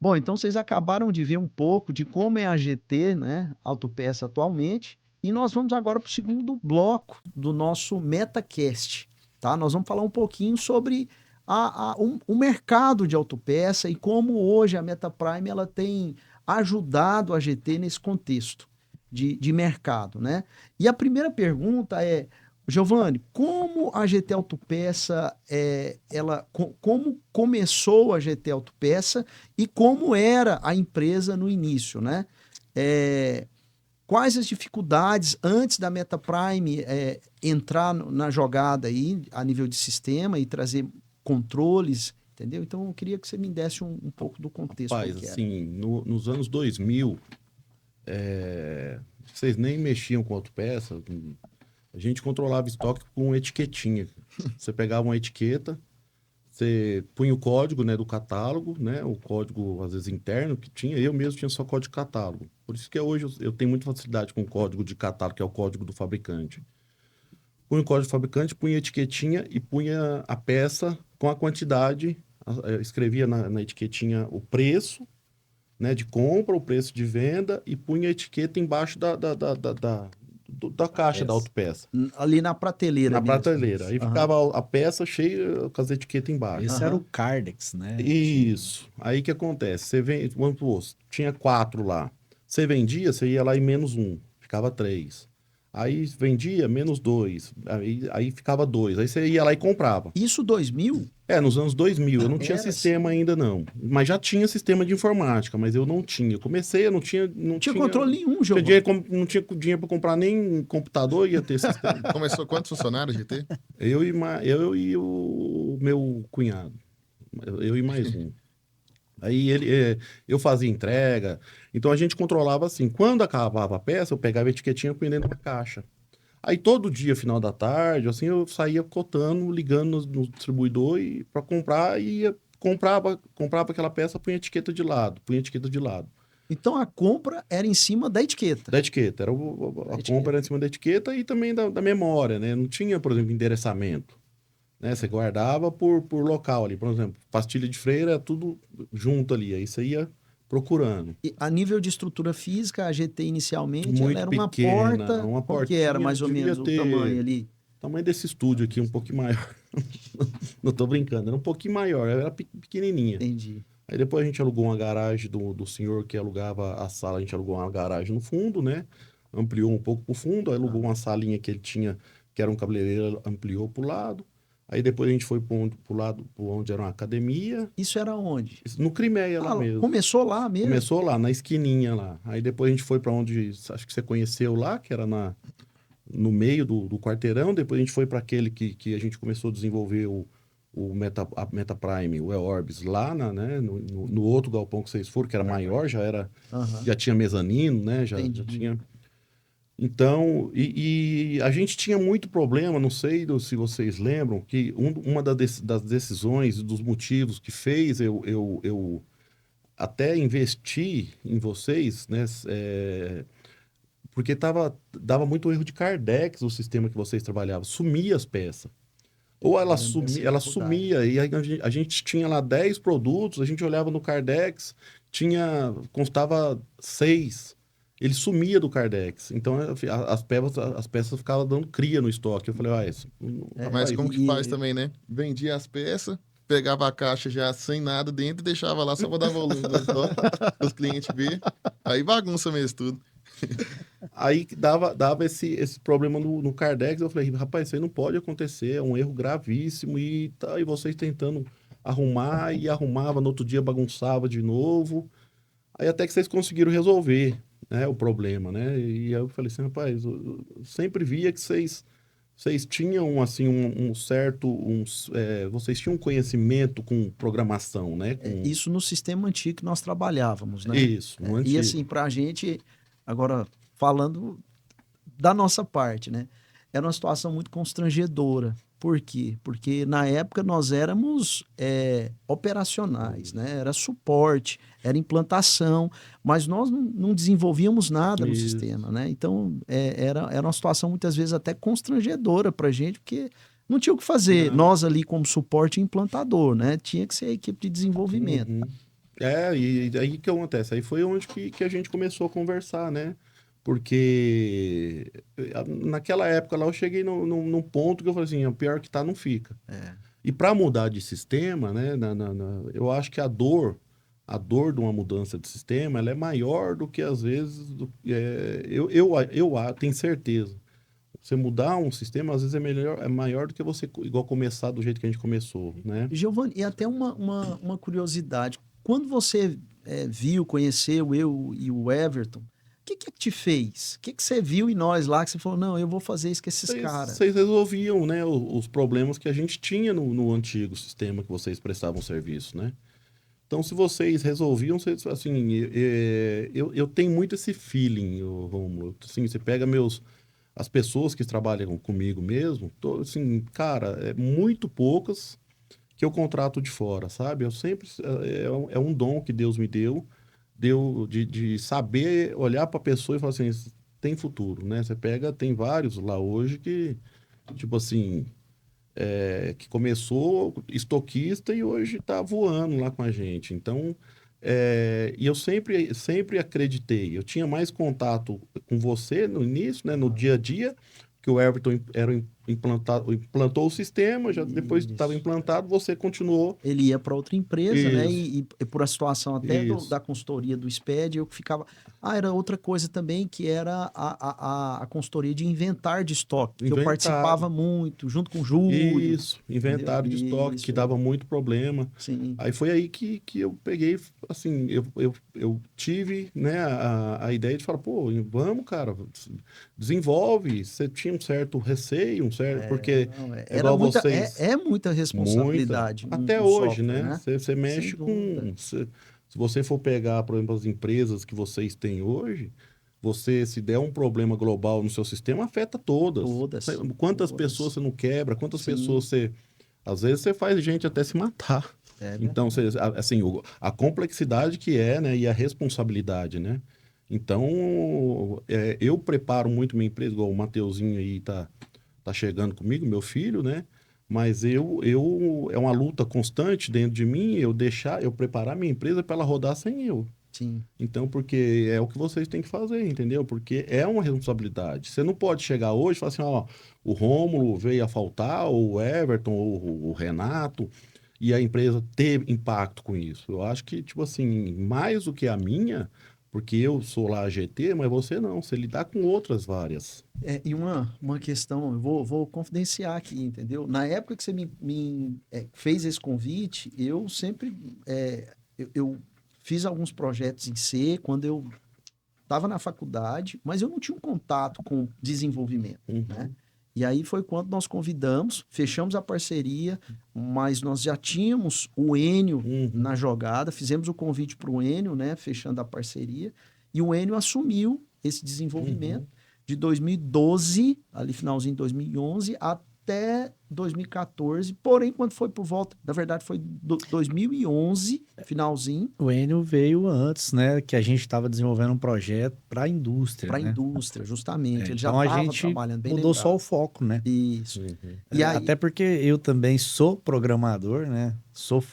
[SPEAKER 2] Bom, então vocês acabaram de ver um pouco de como é a GT, né, Autopeça atualmente, e nós vamos agora para o segundo bloco do nosso MetaCast, tá? Nós vamos falar um pouquinho sobre o mercado de autopeça e como hoje a MetaPrime ela tem ajudado a GT nesse contexto de mercado, né? E a primeira pergunta é, Giovanni, como a GT Autopeça, como começou a GT Autopeça e como era a empresa no início, né? Quais as dificuldades antes da MetaPrime entrar na jogada aí a nível de sistema e trazer controles, entendeu? Então eu queria que você me desse um pouco do contexto.
[SPEAKER 1] Rapaz,
[SPEAKER 2] como que era.
[SPEAKER 1] assim, nos anos 2000, vocês nem mexiam com autopeça. A gente controlava estoque com etiquetinha. Você pegava uma etiqueta, você punha o código, né, do catálogo, né, o código, às vezes, interno que tinha. Eu mesmo tinha só código de catálogo. Por isso que hoje eu tenho muita facilidade com o código de catálogo, que é o código do fabricante. Punha o código do fabricante, punha a etiquetinha e punha a peça com a quantidade. Escrevia na etiquetinha o preço, né, de compra, o preço de venda e punha a etiqueta embaixo da caixa da autopeça.
[SPEAKER 2] Ali na prateleira
[SPEAKER 1] Na
[SPEAKER 2] mesmo.
[SPEAKER 1] prateleira. Aí
[SPEAKER 2] Aham.
[SPEAKER 1] ficava a peça cheia com as etiquetas embaixo.
[SPEAKER 3] Esse era o Cardex, né?
[SPEAKER 1] Isso. Aí o que acontece? Você vende, vamos supor, tinha 4 lá. Você vendia, você ia lá em -1, ficava 3. Aí vendia, -2. Aí ficava 2. Aí você ia lá e comprava.
[SPEAKER 2] Isso 2000?
[SPEAKER 1] Nos anos 2000. Eu não tinha
[SPEAKER 2] Era
[SPEAKER 1] sistema
[SPEAKER 2] assim.
[SPEAKER 1] ainda, não. Mas já tinha sistema de informática, mas eu não tinha. Eu comecei, eu não tinha.
[SPEAKER 2] Não tinha controle nenhum,
[SPEAKER 1] Tinha
[SPEAKER 2] Giovanni.
[SPEAKER 1] dinheiro, não tinha dinheiro para comprar nem computador, ia ter sistema.
[SPEAKER 4] Começou quantos funcionários de ter?
[SPEAKER 1] Eu e o meu cunhado. Eu e mais um. Aí eu fazia entrega. Então a gente controlava assim. Quando acabava a peça, eu pegava a etiquetinha e punha dentro da caixa. Aí todo dia, final da tarde, assim, eu saía cotando, ligando no distribuidor para comprar e comprava aquela peça, punha a etiqueta de lado,
[SPEAKER 2] Então a compra era em cima da etiqueta.
[SPEAKER 1] Da etiqueta. A
[SPEAKER 2] etiqueta.
[SPEAKER 1] compra era em cima da etiqueta e também da memória, né? Não tinha, por exemplo, endereçamento. Né? Você guardava por local ali. Por exemplo, pastilha de freira, tudo junto ali. Aí você ia procurando.
[SPEAKER 2] E a nível de estrutura física, a GT inicialmente
[SPEAKER 1] Muito
[SPEAKER 2] ela era uma
[SPEAKER 1] pequena,
[SPEAKER 2] porta.
[SPEAKER 1] uma
[SPEAKER 2] Qual que era
[SPEAKER 1] portinha,
[SPEAKER 2] mais ou
[SPEAKER 1] devia
[SPEAKER 2] menos
[SPEAKER 1] ter-
[SPEAKER 2] o tamanho ali?
[SPEAKER 1] Tamanho desse estúdio aqui, um pouquinho maior. Não tô brincando, era um pouquinho maior, era pequenininha.
[SPEAKER 2] Entendi.
[SPEAKER 1] Aí depois a gente alugou uma garagem do senhor que alugava a sala, a gente alugou uma garagem no fundo, né? Ampliou um pouco pro fundo, aí alugou uma salinha que ele tinha, que era um cabeleireiro, ampliou pro lado. Aí depois a gente foi pro lado, pro onde era uma academia,
[SPEAKER 2] Isso era onde?
[SPEAKER 1] no Crimeia lá mesmo.
[SPEAKER 2] Começou lá mesmo?
[SPEAKER 1] Começou lá, na esquininha lá. Aí depois a gente foi para onde, acho que você conheceu lá, que era no meio do quarteirão. Depois a gente foi para aquele que a gente começou a desenvolver a Meta Prime, o E-Orbis, lá né, no outro galpão que vocês foram, que era maior,
[SPEAKER 2] Aham.
[SPEAKER 1] já tinha mezanino, né? Já
[SPEAKER 2] Entendi.
[SPEAKER 1] tinha. Então, e a gente tinha muito problema, não sei se vocês lembram, que uma das decisões e dos motivos que fez eu até investir em vocês, né? Porque dava muito erro de Cardex o sistema que vocês trabalhavam, sumia as peças. Ou ela
[SPEAKER 2] lembro dessa
[SPEAKER 1] sumia,
[SPEAKER 2] dificuldade.
[SPEAKER 1] e aí a gente tinha lá 10 produtos, a gente olhava no Cardex, constava 6. Ele sumia do Cardex. Então as peças ficavam dando cria no estoque. Eu falei, isso não
[SPEAKER 4] Mas
[SPEAKER 1] vai-
[SPEAKER 4] como que faz também, né? Vendia as peças, pegava a caixa já sem nada dentro e deixava lá só pra dar volume no estoque, os clientes ver. Aí bagunça mesmo tudo.
[SPEAKER 1] Aí dava esse problema no Cardex. Eu falei, rapaz, isso aí não pode acontecer, é um erro gravíssimo. E vocês tentando arrumar, e arrumava, no outro dia bagunçava de novo. Aí até que vocês conseguiram resolver, né, o problema, né? E aí eu falei assim, rapaz, eu sempre via que vocês tinham, assim, vocês tinham conhecimento com programação, né?
[SPEAKER 2] Isso no sistema antigo que nós trabalhávamos, né?
[SPEAKER 1] Isso, no
[SPEAKER 2] E
[SPEAKER 1] antigo.
[SPEAKER 2] assim, pra gente, agora falando da nossa parte, né? Era uma situação muito constrangedora. Por quê? Porque na época nós éramos operacionais, né? Era suporte, era implantação, mas nós não desenvolvíamos nada no
[SPEAKER 1] Isso.
[SPEAKER 2] sistema, né? Então era uma situação muitas vezes até constrangedora para a gente, porque não tinha o que fazer.
[SPEAKER 1] Não.
[SPEAKER 2] Nós ali como suporte implantador, né? Tinha que ser a equipe de desenvolvimento.
[SPEAKER 1] Uhum. E aí que acontece? Aí foi onde que a gente começou a conversar, né? Porque naquela época lá eu cheguei num ponto que eu falei assim, o pior que tá, não fica. E para mudar de sistema, né? Eu acho que a dor de uma mudança de sistema, ela é maior do que às vezes... eu tenho certeza. Você mudar um sistema, às vezes é maior do que você igual começar do jeito que a gente começou, né?
[SPEAKER 2] Giovanni, e até uma curiosidade. Quando você conheceu eu e o Everton, que que te fez? O que que você viu em nós lá que você falou, não, eu vou fazer isso com esses caras?
[SPEAKER 1] Vocês resolviam, né, os problemas que a gente tinha no antigo sistema que vocês prestavam serviço, né? Então, se vocês resolviam, vocês, assim, eu tenho muito esse feeling, Rômulo. Assim, você pega as pessoas que trabalham comigo mesmo, assim, cara, muito poucas que eu contrato de fora, sabe? Eu sempre, é um dom que Deus me deu de saber olhar para a pessoa e falar assim, tem futuro, né? Você pega, tem vários lá hoje que, tipo assim, que começou estoquista e hoje está voando lá com a gente. Então, e eu sempre acreditei. Eu tinha mais contato com você no início, né, no dia a dia, que o Everton implantou o sistema, já depois que estava
[SPEAKER 2] Isso.
[SPEAKER 1] implantado, você continuou.
[SPEAKER 2] Ele ia para outra empresa, né?
[SPEAKER 1] Isso.
[SPEAKER 2] E por a situação até
[SPEAKER 1] Isso.
[SPEAKER 2] da consultoria do SPED, eu ficava. Era outra coisa também, que era a consultoria de inventário de estoque, que eu
[SPEAKER 1] Inventário.
[SPEAKER 2] participava muito, junto com o Júlio.
[SPEAKER 1] Isso, inventário de estoque,
[SPEAKER 2] Isso.
[SPEAKER 1] que dava muito problema.
[SPEAKER 2] Sim.
[SPEAKER 1] Aí foi aí que eu peguei, assim, eu tive, né, a ideia de falar, pô, vamos, cara, desenvolve. Você tinha um certo receio, porque
[SPEAKER 2] Não,
[SPEAKER 1] é igual vocês.
[SPEAKER 2] É muita responsabilidade.
[SPEAKER 1] Até
[SPEAKER 2] um
[SPEAKER 1] hoje,
[SPEAKER 2] software,
[SPEAKER 1] né? Você mexe
[SPEAKER 2] Sem
[SPEAKER 1] com.
[SPEAKER 2] dúvida.
[SPEAKER 1] Se você for pegar, por exemplo, as empresas que vocês têm hoje, se der um problema global no seu sistema, afeta todas.
[SPEAKER 2] Todas.
[SPEAKER 1] Quantas
[SPEAKER 2] Todas.
[SPEAKER 1] pessoas você não quebra, quantas
[SPEAKER 2] Sim.
[SPEAKER 1] pessoas você. Às vezes você faz gente até se matar. Então, assim, a complexidade que né, e a responsabilidade, né? Então, eu preparo muito minha empresa, igual o Mateuzinho aí tá chegando comigo, meu filho, né? Mas é uma luta constante dentro de mim, eu preparar minha empresa para ela rodar sem eu.
[SPEAKER 2] Sim.
[SPEAKER 1] Então, porque é o que vocês têm que fazer, entendeu? Porque é uma responsabilidade. Você não pode chegar hoje e falar assim, ó, o Rômulo veio a faltar, ou o Everton, ou o Renato, e a empresa ter impacto com isso. Eu acho que, tipo assim, mais do que a minha, porque eu sou lá a GT, mas você não, você lidar com outras várias.
[SPEAKER 2] E uma questão, eu vou confidenciar aqui, entendeu? Na época que você me fez esse convite, eu sempre eu fiz alguns projetos em C quando eu estava na faculdade, mas eu não tinha um contato com desenvolvimento, né? E aí foi quando nós convidamos, fechamos a parceria, mas nós já tínhamos o Enio na jogada, fizemos o convite para o Enio, né, fechando a parceria, e o Enio assumiu esse desenvolvimento de 2012, ali finalzinho de 2011, até 2014, porém, quando foi por volta, na verdade foi 2011, finalzinho.
[SPEAKER 3] O Enio veio antes, né? Que a gente estava desenvolvendo um projeto para a indústria.
[SPEAKER 2] Para a
[SPEAKER 3] né?
[SPEAKER 2] indústria, justamente. Ele já
[SPEAKER 3] Então a
[SPEAKER 2] estava
[SPEAKER 3] gente
[SPEAKER 2] trabalhando bem
[SPEAKER 3] mudou
[SPEAKER 2] lembrado.
[SPEAKER 3] só o foco, né?
[SPEAKER 2] Isso. E aí,
[SPEAKER 3] Até porque eu também sou programador, né? Sou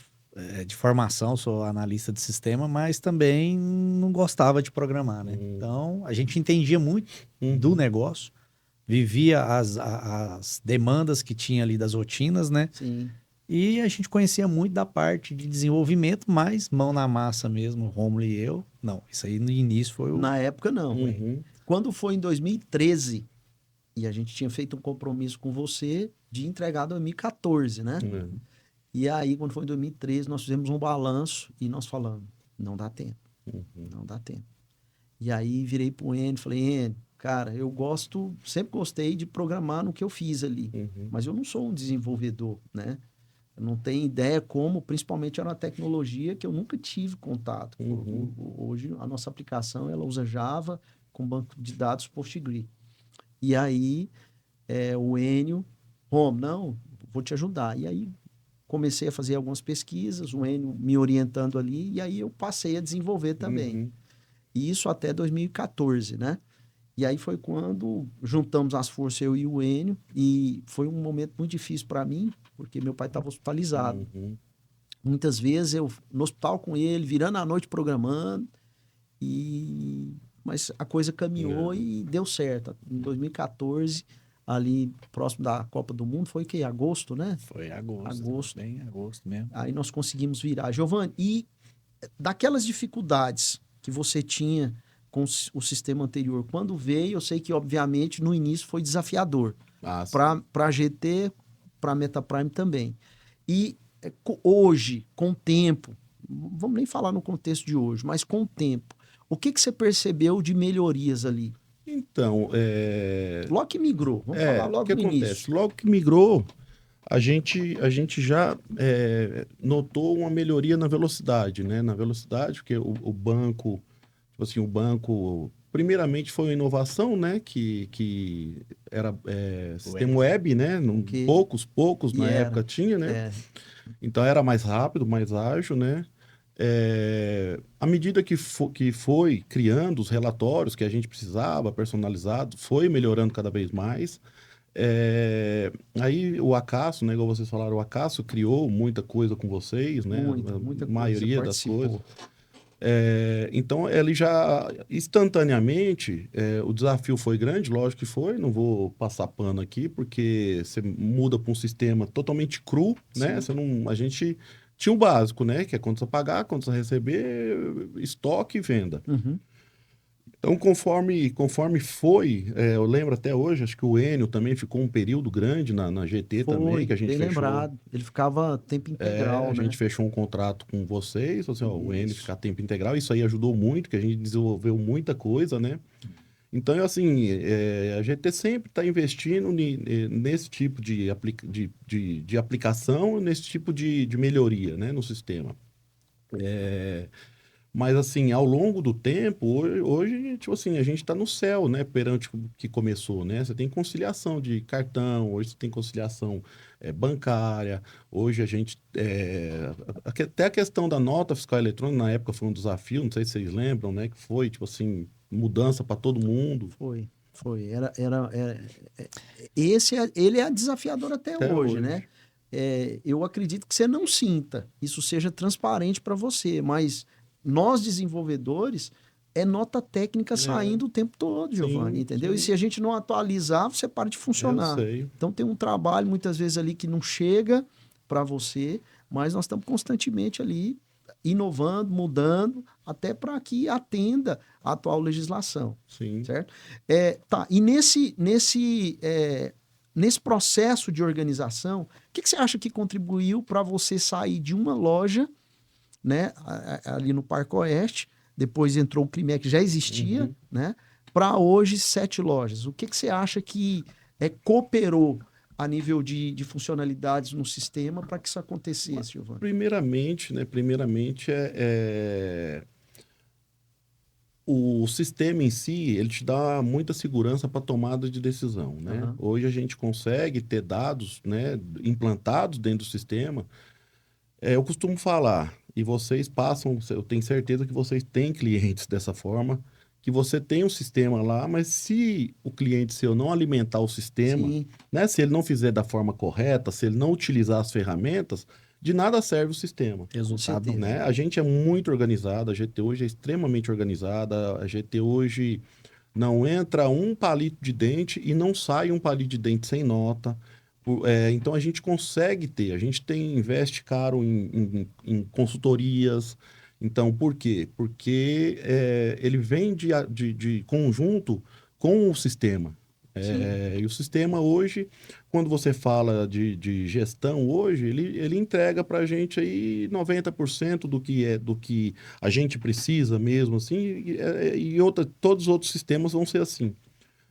[SPEAKER 3] de formação, sou analista de sistema, mas também não gostava de programar, né? Então a gente entendia muito do negócio, vivia as demandas que tinha ali das rotinas, né?
[SPEAKER 2] sim.
[SPEAKER 3] E a gente conhecia muito da parte de desenvolvimento, mas mão na massa mesmo, o Rômulo e eu. Não, isso aí no início foi o...
[SPEAKER 2] Na época, não. Quando foi em 2013, e a gente tinha feito um compromisso com você de entregar em 2014, né? E aí, quando foi em 2013, nós fizemos um balanço e nós falamos, não dá tempo. Não dá tempo. E aí, virei pro Enio e falei, Enio, cara, eu sempre gostei de programar no que eu fiz ali, mas eu não sou um desenvolvedor, né? Eu não tenho ideia como, principalmente era uma tecnologia que eu nunca tive contato. Hoje, a nossa aplicação, ela usa Java com banco de dados Postgre. E aí, o Enio, não, vou te ajudar. E aí, comecei a fazer algumas pesquisas, o Enio me orientando ali, e aí eu passei a desenvolver também. E isso até 2014, né? E aí foi quando juntamos as forças, eu e o Enio, e foi um momento muito difícil para mim, porque meu pai estava hospitalizado. Muitas vezes eu no hospital com ele, virando a noite programando, mas a coisa caminhou e deu certo. Em 2014, ali próximo da Copa do Mundo, foi o quê? Agosto, né?
[SPEAKER 3] Foi agosto.
[SPEAKER 2] Agosto.
[SPEAKER 3] Bem agosto mesmo.
[SPEAKER 2] Aí nós conseguimos virar. Giovanni, e daquelas dificuldades que você tinha com o sistema anterior, quando veio, eu sei que, obviamente, no início foi desafiador. Para a GT, para a MetaPrime também. E hoje, com o tempo, vamos nem falar no contexto de hoje, mas com o tempo, O que você percebeu de melhorias ali?
[SPEAKER 1] Então,
[SPEAKER 2] Logo que migrou, vamos falar
[SPEAKER 1] o
[SPEAKER 2] logo
[SPEAKER 1] que
[SPEAKER 2] no
[SPEAKER 1] acontece?
[SPEAKER 2] início.
[SPEAKER 1] Logo que migrou, a gente já notou uma melhoria na velocidade, né? Na velocidade, porque o banco, tipo assim, o banco, primeiramente foi uma inovação, né? Que era sistema web, né?
[SPEAKER 2] Ok.
[SPEAKER 1] Poucos
[SPEAKER 2] E
[SPEAKER 1] na
[SPEAKER 2] era.
[SPEAKER 1] época tinha, né?
[SPEAKER 2] É.
[SPEAKER 1] Então era mais rápido, mais ágil, né? À medida que foi criando os relatórios que a gente precisava, personalizados, foi melhorando cada vez mais. Aí o Acaso, né, igual vocês falaram, o Acaso criou muita coisa com vocês, né?
[SPEAKER 2] Muita
[SPEAKER 1] A
[SPEAKER 2] coisa.
[SPEAKER 1] maioria
[SPEAKER 2] Você
[SPEAKER 1] das
[SPEAKER 2] participou.
[SPEAKER 1] coisas. Então, ele já instantaneamente, o desafio foi grande, lógico que foi, não vou passar pano aqui, porque você muda para um sistema totalmente cru, né?
[SPEAKER 2] Sim.
[SPEAKER 1] A gente tinha o básico, né? Que é quanto você pagar, quanto você receber, estoque e venda.
[SPEAKER 2] Uhum.
[SPEAKER 1] Então, conforme foi, eu lembro até hoje, acho que o Enio também ficou um período grande na GT também, que a gente
[SPEAKER 2] bem
[SPEAKER 1] fechou.
[SPEAKER 2] lembrado. Ele ficava tempo integral,
[SPEAKER 1] A
[SPEAKER 2] né?
[SPEAKER 1] gente fechou um contrato com vocês, falou assim, ó, o Enio
[SPEAKER 2] Isso.
[SPEAKER 1] ficar tempo integral, isso aí ajudou muito, que a gente desenvolveu muita coisa, né? Então, assim, a GT sempre está investindo nesse tipo de aplicação, nesse tipo de melhoria, né, no sistema. Mas, assim, ao longo do tempo, hoje tipo assim, a gente está no céu, né? Perante o que começou, né? Você tem conciliação de cartão, hoje você tem conciliação bancária, hoje a gente... até a questão da nota fiscal eletrônica, na época foi um desafio, não sei se vocês lembram, né? Que foi, tipo assim, mudança para todo mundo.
[SPEAKER 2] Foi. Ele é desafiador até
[SPEAKER 1] Até
[SPEAKER 2] hoje,
[SPEAKER 1] hoje.
[SPEAKER 2] né? Eu acredito que você não sinta, isso seja transparente para você, mas nós desenvolvedores é nota técnica saindo o tempo todo, Giovanni,
[SPEAKER 1] Sim,
[SPEAKER 2] entendeu? E
[SPEAKER 1] sim.
[SPEAKER 2] se a gente não atualizar, você para de
[SPEAKER 1] Eu
[SPEAKER 2] funcionar.
[SPEAKER 1] sei.
[SPEAKER 2] Então tem um trabalho muitas vezes ali que não chega para você, mas nós estamos constantemente ali inovando, mudando, até para que atenda a atual legislação,
[SPEAKER 1] Sim.
[SPEAKER 2] certo? Tá, e nesse processo de organização, o que você acha que contribuiu para você sair de uma loja, né, ali no Parque Oeste, depois entrou o Climec, que já existia,
[SPEAKER 1] Uhum.
[SPEAKER 2] né, para hoje 7 lojas? O que você acha que cooperou a nível de funcionalidades no sistema para que isso acontecesse, Giovanni?
[SPEAKER 1] Primeiramente, né? O sistema em si, ele te dá muita segurança para tomada de decisão, né?
[SPEAKER 2] Aham.
[SPEAKER 1] Hoje a gente consegue ter dados, né, implantados dentro do sistema. Eu costumo falar, e vocês passam, eu tenho certeza que vocês têm clientes dessa forma, que você tem um sistema lá, mas se o cliente seu não alimentar o sistema,
[SPEAKER 2] Sim,
[SPEAKER 1] né, se ele não fizer da forma correta, se ele não utilizar as ferramentas, de nada serve o sistema.
[SPEAKER 3] Resultado
[SPEAKER 2] certeza.
[SPEAKER 1] Né? A gente é muito organizado, a GT hoje é extremamente organizada, a GT hoje não entra um palito de dente e não sai um palito de dente sem nota. Então a gente consegue ter, a gente investe caro em consultorias. Então, por quê? Porque ele vem de conjunto com o sistema. E o sistema hoje, quando você fala de gestão hoje, ele entrega para a gente aí 90% do que a gente precisa mesmo, assim, todos os outros sistemas vão ser assim.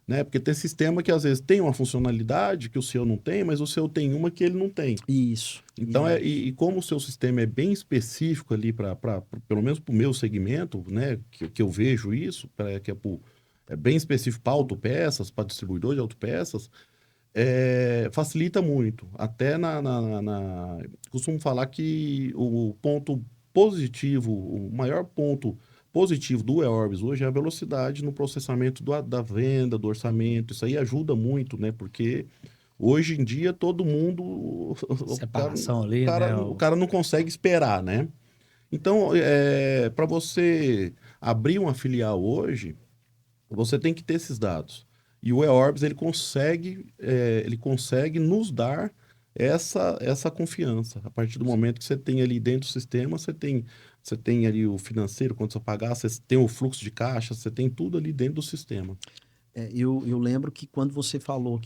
[SPEAKER 1] Né? Porque tem sistema que às vezes tem uma funcionalidade que o seu não tem, mas o seu tem uma que ele não tem.
[SPEAKER 2] isso.
[SPEAKER 1] Então,
[SPEAKER 2] isso.
[SPEAKER 1] e como o seu sistema é bem específico ali, pelo menos para o meu segmento, né, que eu vejo isso, que é bem específico para autopeças, para distribuidor de autopeças, facilita muito. Até costumo falar que o ponto positivo, o maior ponto positivo do eOrbis hoje é a velocidade no processamento da venda, do orçamento. Isso aí ajuda muito, né? Porque hoje em dia todo mundo.
[SPEAKER 3] Separação ali, né?
[SPEAKER 1] O cara não consegue esperar, né? Então, para você abrir uma filial hoje, você tem que ter esses dados. E o eOrbis, ele consegue nos dar essa confiança. A partir do momento que você tem ali dentro do sistema, você tem ali o financeiro, quanto você pagar, você tem o fluxo de caixa, você tem tudo ali dentro do sistema.
[SPEAKER 2] Eu lembro que quando você falou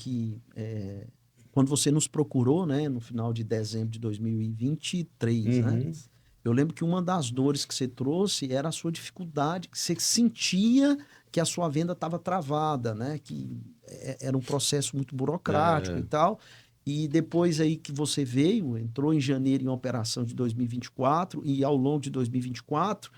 [SPEAKER 2] quando você nos procurou, né, no final de dezembro de 2023, né,
[SPEAKER 1] Uhum.
[SPEAKER 2] eu lembro que uma das dores que você trouxe era a sua dificuldade, que você sentia que a sua venda estava travada, né? Que era um processo muito burocrático e tal. E depois aí que você veio, entrou em janeiro em operação de 2024 e ao longo de 2024,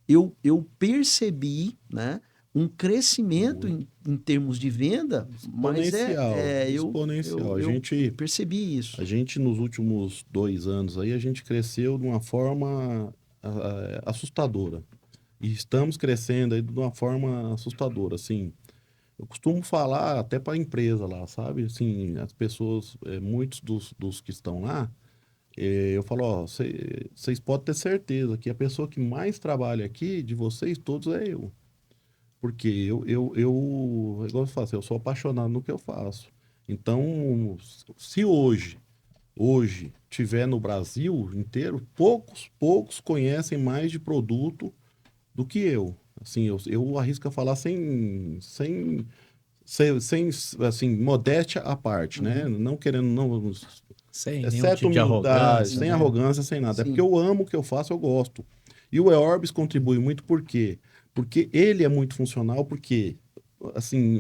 [SPEAKER 2] eu percebi, né? Um crescimento em termos de venda, mas
[SPEAKER 1] exponencial.
[SPEAKER 2] eu percebi isso.
[SPEAKER 1] A gente, nos últimos 2 anos aí, a gente cresceu de uma forma assustadora. E estamos crescendo aí de uma forma assustadora, assim. Eu costumo falar até para a empresa lá, sabe? Assim, as pessoas, muitos dos que estão lá, eu falo, ó, vocês podem ter certeza que a pessoa que mais trabalha aqui, de vocês todos, é eu. Porque igual eu falo, assim, eu sou apaixonado no que eu faço. Então, se hoje tiver no Brasil inteiro, poucos conhecem mais de produto do que eu. Assim, eu arrisco a falar sem assim, modéstia à parte, né? Não querendo, não,
[SPEAKER 3] Sem nenhum
[SPEAKER 1] exceto
[SPEAKER 3] tipo de
[SPEAKER 1] humildade,
[SPEAKER 3] arrogância,
[SPEAKER 1] sem
[SPEAKER 3] né?
[SPEAKER 1] arrogância, sem nada. É
[SPEAKER 2] Sim.
[SPEAKER 1] porque eu amo o que eu faço, eu gosto. E o eOrbis contribui muito por quê? Porque ele é muito funcional, porque, assim,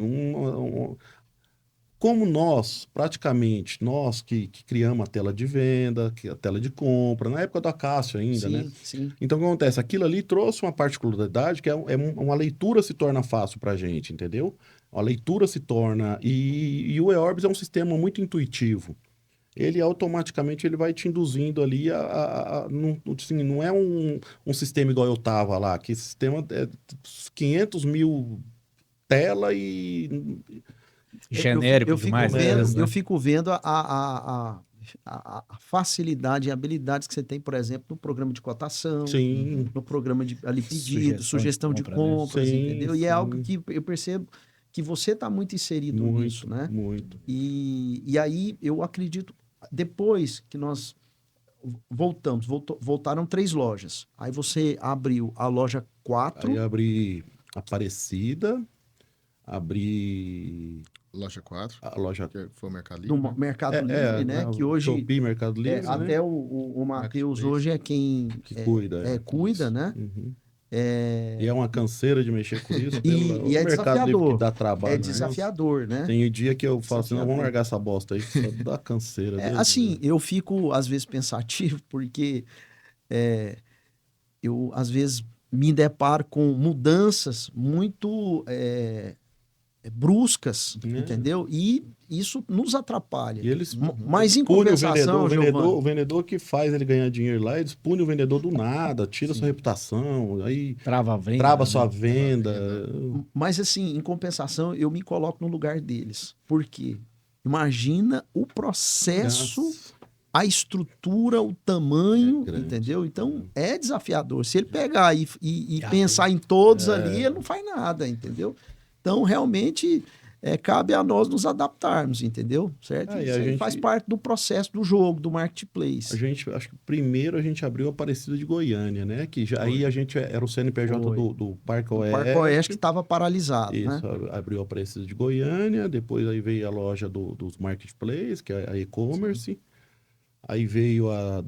[SPEAKER 1] como nós, praticamente, nós que criamos a tela de venda, a tela de compra, na época do Acácio ainda, né?
[SPEAKER 2] Sim.
[SPEAKER 1] Então, o que acontece? Aquilo ali trouxe uma particularidade que uma leitura se torna fácil para a gente, entendeu? A leitura se torna... E o eOrbis é um sistema muito intuitivo. Ele automaticamente ele vai te induzindo ali assim, não é um sistema igual eu tava lá, que esse sistema é 500 mil tela e...
[SPEAKER 3] Genérico
[SPEAKER 2] eu fico
[SPEAKER 3] demais,
[SPEAKER 2] vendo,
[SPEAKER 3] às vezes, né?
[SPEAKER 2] eu fico vendo a facilidade e habilidades que você tem, por exemplo, no programa de cotação,
[SPEAKER 1] Sim,
[SPEAKER 2] no programa de ali, pedido,
[SPEAKER 3] Sugestão
[SPEAKER 2] sugestão
[SPEAKER 3] de
[SPEAKER 2] de
[SPEAKER 3] compra, né?
[SPEAKER 2] compras,
[SPEAKER 1] Sim,
[SPEAKER 2] entendeu? E é
[SPEAKER 1] sim.
[SPEAKER 2] algo que eu percebo que você está muito inserido nisso, né?
[SPEAKER 1] muito.
[SPEAKER 2] E aí eu acredito, depois que nós voltaram 3 lojas. Aí você abriu a loja 4.
[SPEAKER 1] Aí abri Aparecida, abri
[SPEAKER 4] Loja 4,
[SPEAKER 1] a loja...
[SPEAKER 4] que foi o Mercado
[SPEAKER 2] do
[SPEAKER 4] Livre, né?
[SPEAKER 2] Mercado Livre, né? Que hoje
[SPEAKER 1] Shopee, Mercado Livre, né?
[SPEAKER 2] até o Matheus
[SPEAKER 4] Marketplace.
[SPEAKER 2] hoje é quem
[SPEAKER 1] Que cuida.
[SPEAKER 2] cuida,
[SPEAKER 4] Isso.
[SPEAKER 2] né?
[SPEAKER 1] Uhum.
[SPEAKER 2] É,
[SPEAKER 1] E é uma canseira de mexer com isso.
[SPEAKER 2] e
[SPEAKER 1] o
[SPEAKER 2] é
[SPEAKER 1] Mercado Livre que
[SPEAKER 2] desafiador.
[SPEAKER 1] dá trabalho.
[SPEAKER 2] É
[SPEAKER 1] né?
[SPEAKER 2] desafiador, né?
[SPEAKER 1] Tem dia que eu falo assim, não,
[SPEAKER 2] Desafiador.
[SPEAKER 1] vamos largar essa bosta aí, que só dá canseira. Deus
[SPEAKER 2] Assim,
[SPEAKER 1] Deus.
[SPEAKER 2] eu fico às vezes pensativo porque eu às vezes me deparo com mudanças muito bruscas,
[SPEAKER 1] Né?
[SPEAKER 2] entendeu? E isso nos atrapalha.
[SPEAKER 1] E eles
[SPEAKER 2] Mas em
[SPEAKER 1] punem
[SPEAKER 2] compensação, Giovanni,
[SPEAKER 1] o vendedor que faz ele ganhar dinheiro lá, eles punem o vendedor do nada, tira sua reputação, aí
[SPEAKER 3] Trava a venda.
[SPEAKER 1] trava
[SPEAKER 3] né?
[SPEAKER 1] sua venda.
[SPEAKER 2] mas assim, em compensação, eu me coloco no lugar deles. Por quê? Imagina o processo,
[SPEAKER 1] Nossa.
[SPEAKER 2] a estrutura, o tamanho,
[SPEAKER 1] É grande.
[SPEAKER 2] entendeu? Então, é desafiador. Se ele pegar e pensar em todos ali, ele não faz nada, entendeu? Então, realmente, cabe a nós nos adaptarmos, entendeu? Certo?
[SPEAKER 1] E
[SPEAKER 2] Isso
[SPEAKER 1] a
[SPEAKER 2] aí
[SPEAKER 1] gente-
[SPEAKER 2] faz parte do processo do jogo, do marketplace.
[SPEAKER 1] Acho que primeiro a gente abriu a Aparecida de Goiânia, né? Que aí a gente era o CNPJ
[SPEAKER 2] Foi.
[SPEAKER 1] do Parque
[SPEAKER 2] O
[SPEAKER 1] Oeste.
[SPEAKER 2] Parque Oeste que estava paralisado,
[SPEAKER 1] Isso,
[SPEAKER 2] né?
[SPEAKER 1] abriu a Aparecida de Goiânia, depois aí veio a loja dos Marketplace, que é a e-commerce, aí veio a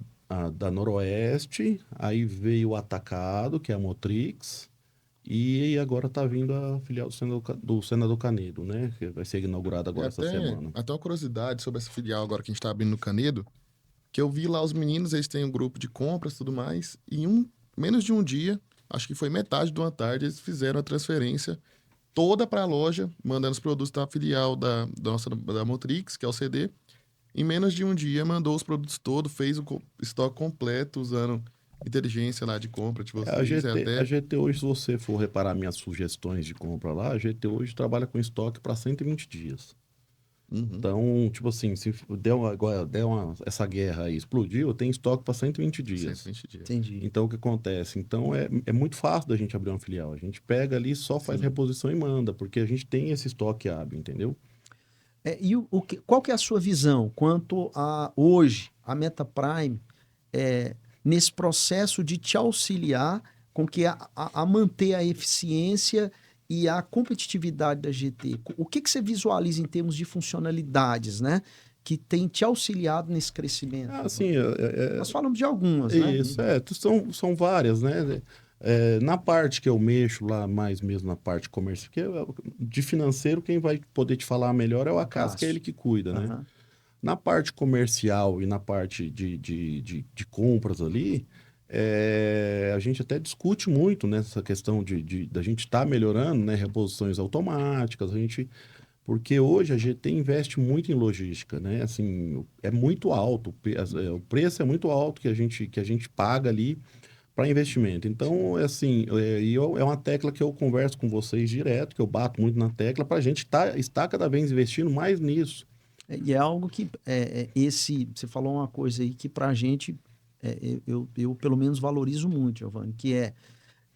[SPEAKER 1] da Noroeste, aí veio o Atacado, que é a Motrix, e agora tá vindo a filial do Senador Canedo, né? Que vai ser inaugurada agora essa semana.
[SPEAKER 4] Até uma curiosidade sobre essa filial agora que a gente tá abrindo no Canedo, que eu vi lá os meninos, eles têm um grupo de compras e tudo mais, e menos de um dia, acho que foi metade de uma tarde, eles fizeram a transferência toda para a loja, mandando os produtos da filial da Motrix, que é o CD. Em menos de um dia, mandou os produtos todos, fez o estoque completo, usando inteligência lá de compra de vocês.
[SPEAKER 1] A GT hoje, se você for reparar minhas sugestões de compra lá, a GT hoje trabalha com estoque para 120 dias.
[SPEAKER 4] Uhum.
[SPEAKER 1] Então, tipo assim, se essa guerra aí explodiu, eu tenho estoque para 120 dias.
[SPEAKER 4] 120 dias.
[SPEAKER 2] Entendi.
[SPEAKER 1] Então, o que acontece? Então, é muito fácil da gente abrir uma filial. A gente pega ali, só faz reposição e manda, porque a gente tem esse estoque hábil, entendeu?
[SPEAKER 2] E qual que é a sua visão quanto a hoje, a MetaPrime, nesse processo de te auxiliar com que a manter a eficiência e a competitividade da GT? O que você visualiza em termos de funcionalidades, né? que tem te auxiliado nesse crescimento?
[SPEAKER 1] Assim,
[SPEAKER 2] Nós falamos de algumas, né?
[SPEAKER 1] isso, são várias, né? Na parte que eu mexo lá, mais mesmo na parte comercial, de financeiro, quem vai poder te falar melhor é o Acácio, que é ele que cuida, né?
[SPEAKER 2] Aham.
[SPEAKER 1] Na parte comercial e na parte de compras ali, a gente até discute muito nessa questão da gente estar melhorando, né? Reposições automáticas, porque hoje a GT investe muito em logística, né? Assim, é muito alto, o preço é muito alto que a gente paga ali para investimento. Então, assim, é uma tecla que eu converso com vocês direto, que eu bato muito na tecla, para a gente estar cada vez investindo mais nisso.
[SPEAKER 2] E é algo que você falou uma coisa aí que para a gente eu pelo menos valorizo muito, Giovanni, que é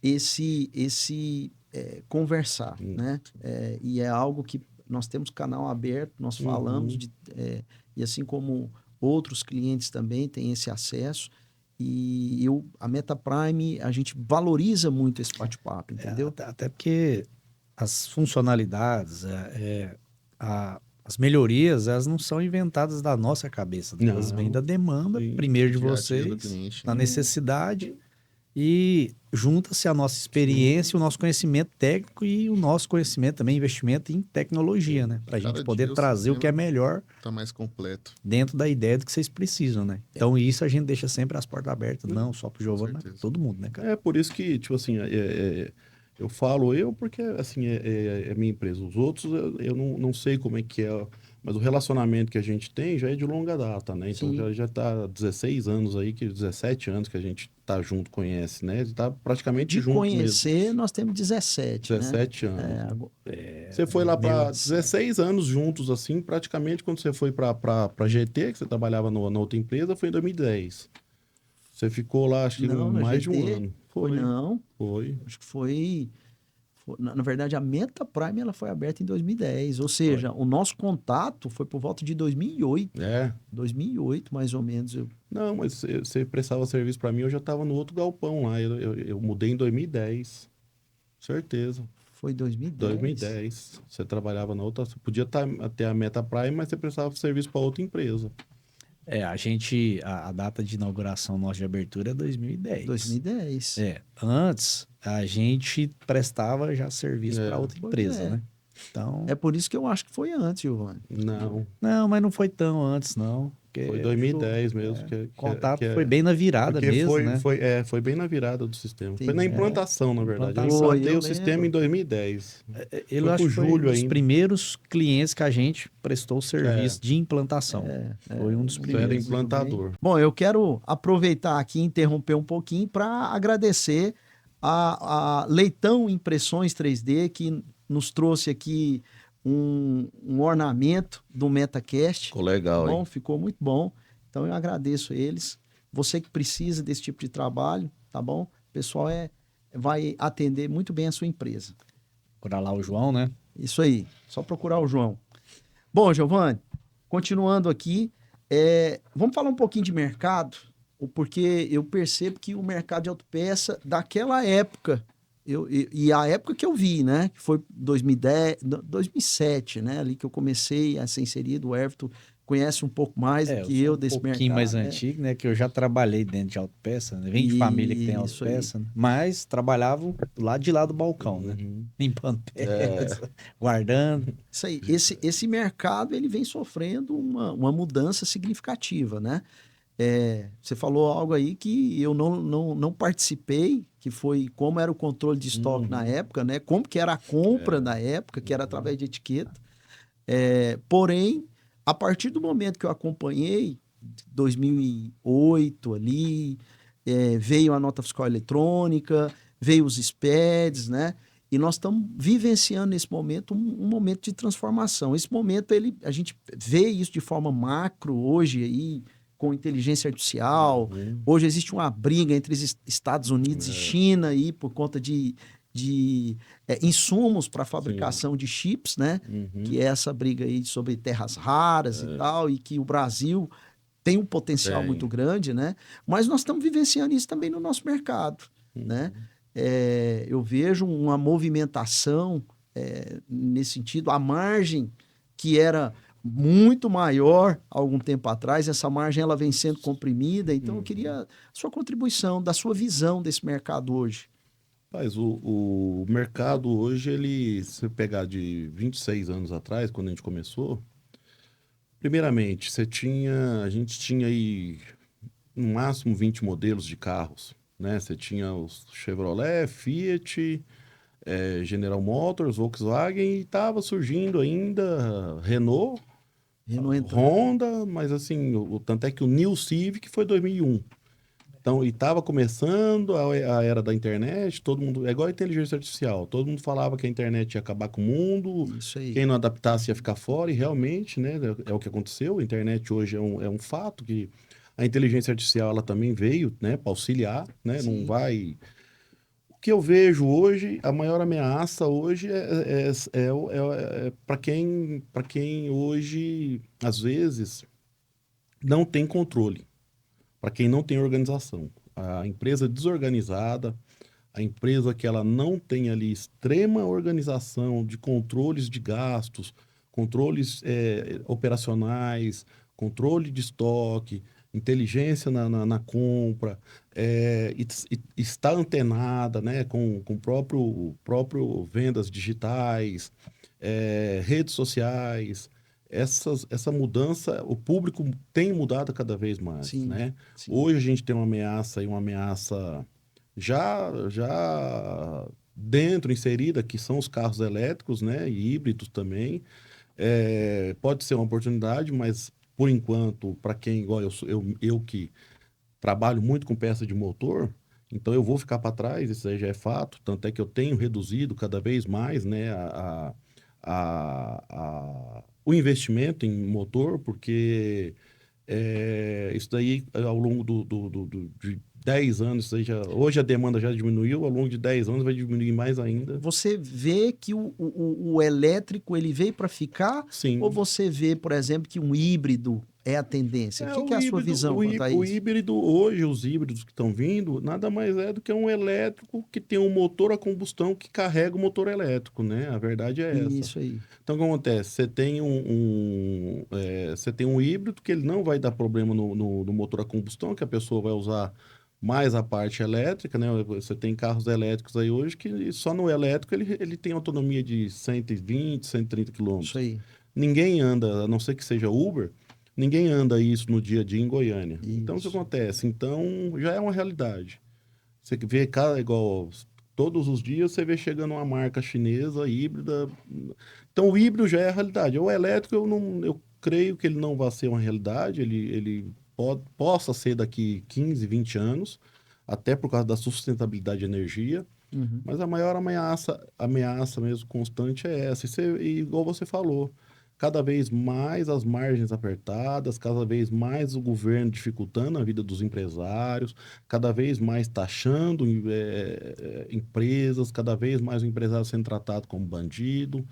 [SPEAKER 2] esse conversar, né? E é algo que nós temos canal aberto, nós falamos e assim como outros clientes também têm esse acesso. E a MetaPrime, a gente valoriza muito esse bate-papo, entendeu?
[SPEAKER 3] Até porque as funcionalidades, as melhorias, elas não são inventadas da nossa cabeça. Né? Elas vêm da demanda, primeiro de
[SPEAKER 4] Dia a dia do
[SPEAKER 3] vocês,
[SPEAKER 4] cliente,
[SPEAKER 3] na
[SPEAKER 4] né?
[SPEAKER 3] necessidade, e junta-se a nossa experiência, o nosso conhecimento técnico e o nosso conhecimento também, investimento em tecnologia, né? Para a gente
[SPEAKER 4] Cada
[SPEAKER 3] poder
[SPEAKER 4] dia o
[SPEAKER 3] trazer o que é
[SPEAKER 4] sistema
[SPEAKER 3] melhor
[SPEAKER 4] Tá mais completo.
[SPEAKER 3] dentro da ideia do que vocês precisam, né? Então, isso a gente deixa sempre as portas abertas, não só pro Giovanni, mas pra
[SPEAKER 4] certeza.
[SPEAKER 3] todo mundo, né, cara?
[SPEAKER 1] É por isso que, tipo assim, eu falo porque, assim, é minha empresa. Os outros, eu não sei como é que é, mas o relacionamento que a gente tem já é de longa data, né? Então,
[SPEAKER 2] Sim.
[SPEAKER 1] já tá há 16 anos aí, 17 anos que a gente tá junto, conhece, né? Tá praticamente
[SPEAKER 2] De
[SPEAKER 1] junto mesmo.
[SPEAKER 2] conhecer, nós temos 17,
[SPEAKER 1] 17
[SPEAKER 2] né?
[SPEAKER 1] anos. Você foi lá para 16 anos juntos, assim, praticamente quando você foi para GT, que você trabalhava na outra empresa, foi em 2010. Você ficou lá, acho que
[SPEAKER 2] Não, na
[SPEAKER 1] mais de um
[SPEAKER 2] GT,
[SPEAKER 1] ano.
[SPEAKER 2] não.
[SPEAKER 1] Foi.
[SPEAKER 2] Acho que foi na verdade, a MetaPrime ela foi aberta em 2010. Ou seja, o nosso contato foi por volta de 2008. 2008, mais ou menos.
[SPEAKER 1] Não, mas você prestava serviço para mim, eu já estava no outro galpão lá. Eu mudei em 2010. Certeza.
[SPEAKER 2] Foi 2010?
[SPEAKER 1] 2010. Você trabalhava na outra... Você podia ter a MetaPrime, mas você prestava serviço para outra empresa.
[SPEAKER 3] A data de inauguração nossa de abertura é 2010.
[SPEAKER 2] 2010.
[SPEAKER 3] Antes, a gente prestava já serviço para outra empresa, né? Então...
[SPEAKER 2] É por isso que eu acho que foi antes, Giovanni.
[SPEAKER 3] Não, mas não foi tão antes, não.
[SPEAKER 1] Foi 2010 mesmo.
[SPEAKER 3] O contato foi bem na virada mesmo, né?
[SPEAKER 1] Foi bem na virada do sistema.
[SPEAKER 2] Entendi.
[SPEAKER 1] Foi na implantação, na verdade. Eu
[SPEAKER 2] Foi,
[SPEAKER 1] implantei
[SPEAKER 2] eu
[SPEAKER 1] o sistema em 2010.
[SPEAKER 3] Eu acho que foi um dos primeiros clientes que a gente prestou o serviço de implantação. Foi um dos primeiros.
[SPEAKER 1] Era implantador.
[SPEAKER 2] Bom, eu quero aproveitar aqui e interromper um pouquinho para agradecer a Leitão Impressões 3D, que nos trouxe aqui um ornamento do MetaCast.
[SPEAKER 1] Ficou legal,
[SPEAKER 2] bom,
[SPEAKER 1] hein?
[SPEAKER 2] Ficou muito bom. Então eu agradeço eles. Você que precisa desse tipo de trabalho, tá bom? O pessoal vai atender muito bem a sua empresa.
[SPEAKER 3] Procurar lá o João, né?
[SPEAKER 2] Isso aí, só procurar o João. Bom, Giovanni, continuando aqui, vamos falar um pouquinho de mercado, porque eu percebo que o mercado de autopeça daquela época, e a época que eu vi, né, que foi 2010, 2007, né, ali que eu comecei a ser inserido, o Everton conhece um pouco mais do que eu desse mercado.
[SPEAKER 3] Um pouquinho mais antigo, né, que eu já trabalhei dentro de autopeça, né? Vem de família que tem autopeça, né? Mas trabalhava lá de lá do balcão, né, limpando peça, guardando.
[SPEAKER 2] Isso aí, esse mercado ele vem sofrendo uma mudança significativa, né? Você falou algo aí que eu não participei, que foi como era o controle de estoque na época, né? Como que era a compra na época, que era através de etiqueta. Porém, a partir do momento que eu acompanhei, 2008 ali, veio a nota fiscal eletrônica, veio os SPEDs, né? E nós estamos vivenciando nesse momento um momento de transformação. Esse momento, a gente vê isso de forma macro hoje aí, com inteligência artificial. Hoje existe uma briga entre os Estados Unidos e China aí por conta de insumos para fabricação de chips, né? Que é essa briga aí sobre terras raras e tal, e que o Brasil tem um potencial muito grande, né? Mas nós estamos vivenciando isso também no nosso mercado, né? Eu vejo uma movimentação nesse sentido, a margem que era muito maior há algum tempo atrás. Essa margem ela vem sendo comprimida. Então, eu queria a sua contribuição, da sua visão desse mercado hoje.
[SPEAKER 1] Mas o mercado hoje, ele, se você pegar de 26 anos atrás, quando a gente começou, primeiramente, a gente tinha aí no máximo 20 modelos de carros, né? Você tinha os Chevrolet, Fiat, General Motors, Volkswagen, e estava surgindo ainda Renault, Honda, mas assim, tanto é que o New Civic foi 2001. Então, e estava começando a era da internet, todo mundo, é igual a inteligência artificial, todo mundo falava que a internet ia acabar com o mundo,
[SPEAKER 2] Isso aí.
[SPEAKER 1] quem não adaptasse ia ficar fora, e realmente, né, é o que aconteceu. A internet hoje é um fato que a inteligência artificial ela também veio, né, para auxiliar, né,
[SPEAKER 2] Sim.
[SPEAKER 1] não vai... O que eu vejo hoje, a maior ameaça hoje para quem hoje, às vezes, não tem controle, para quem não tem organização. A empresa desorganizada, a empresa que ela não tem ali extrema organização de controles de gastos, controles operacionais, controle de estoque, inteligência na compra, está antenada, né, com próprio vendas digitais, redes sociais. Essa mudança, o público tem mudado cada vez mais,
[SPEAKER 2] Sim,
[SPEAKER 1] né?
[SPEAKER 2] sim.
[SPEAKER 1] Hoje a gente tem uma ameaça já dentro, inserida, que são os carros elétricos, né, e híbridos também. Pode ser uma oportunidade, mas por enquanto, para quem, igual eu que trabalho muito com peça de motor, então eu vou ficar para trás, isso aí já é fato, tanto é que eu tenho reduzido cada vez mais, né, o investimento em motor, porque isso daí, ao longo de 10 anos, isso aí hoje a demanda já diminuiu, ao longo de 10 anos vai diminuir mais ainda.
[SPEAKER 2] Você vê que o elétrico ele veio para ficar?
[SPEAKER 1] Sim.
[SPEAKER 2] Ou você vê, por exemplo, que um híbrido é a tendência? O que é a sua visão quanto a
[SPEAKER 1] O
[SPEAKER 2] isso?
[SPEAKER 1] híbrido, hoje, os híbridos que estão vindo, nada mais é do que um elétrico que tem um motor a combustão que carrega o motor elétrico, né? A verdade é essa.
[SPEAKER 2] Isso aí.
[SPEAKER 1] Então, o que acontece? Você tem você tem um híbrido que ele não vai dar problema no motor a combustão, que a pessoa vai usar mais a parte elétrica, né? Você tem carros elétricos aí hoje que só no elétrico ele tem autonomia de 120, 130 quilômetros.
[SPEAKER 2] Isso aí.
[SPEAKER 1] Ninguém anda, a não ser que seja Uber, ninguém anda isso no dia a dia em Goiânia.
[SPEAKER 2] Isso.
[SPEAKER 1] Então, o que acontece? Então, já é uma realidade. Você vê, igual todos os dias, você vê chegando uma marca chinesa, híbrida. Então, o híbrido já é a realidade. O elétrico, eu creio que ele não vai ser uma realidade, ele possa ser daqui 15, 20 anos, até por causa da sustentabilidade de energia.
[SPEAKER 2] Uhum.
[SPEAKER 1] Mas a maior ameaça mesmo constante é essa. E igual você falou, cada vez mais as margens apertadas, cada vez mais o governo dificultando a vida dos empresários, cada vez mais taxando empresas, cada vez mais o empresário sendo tratado como bandido.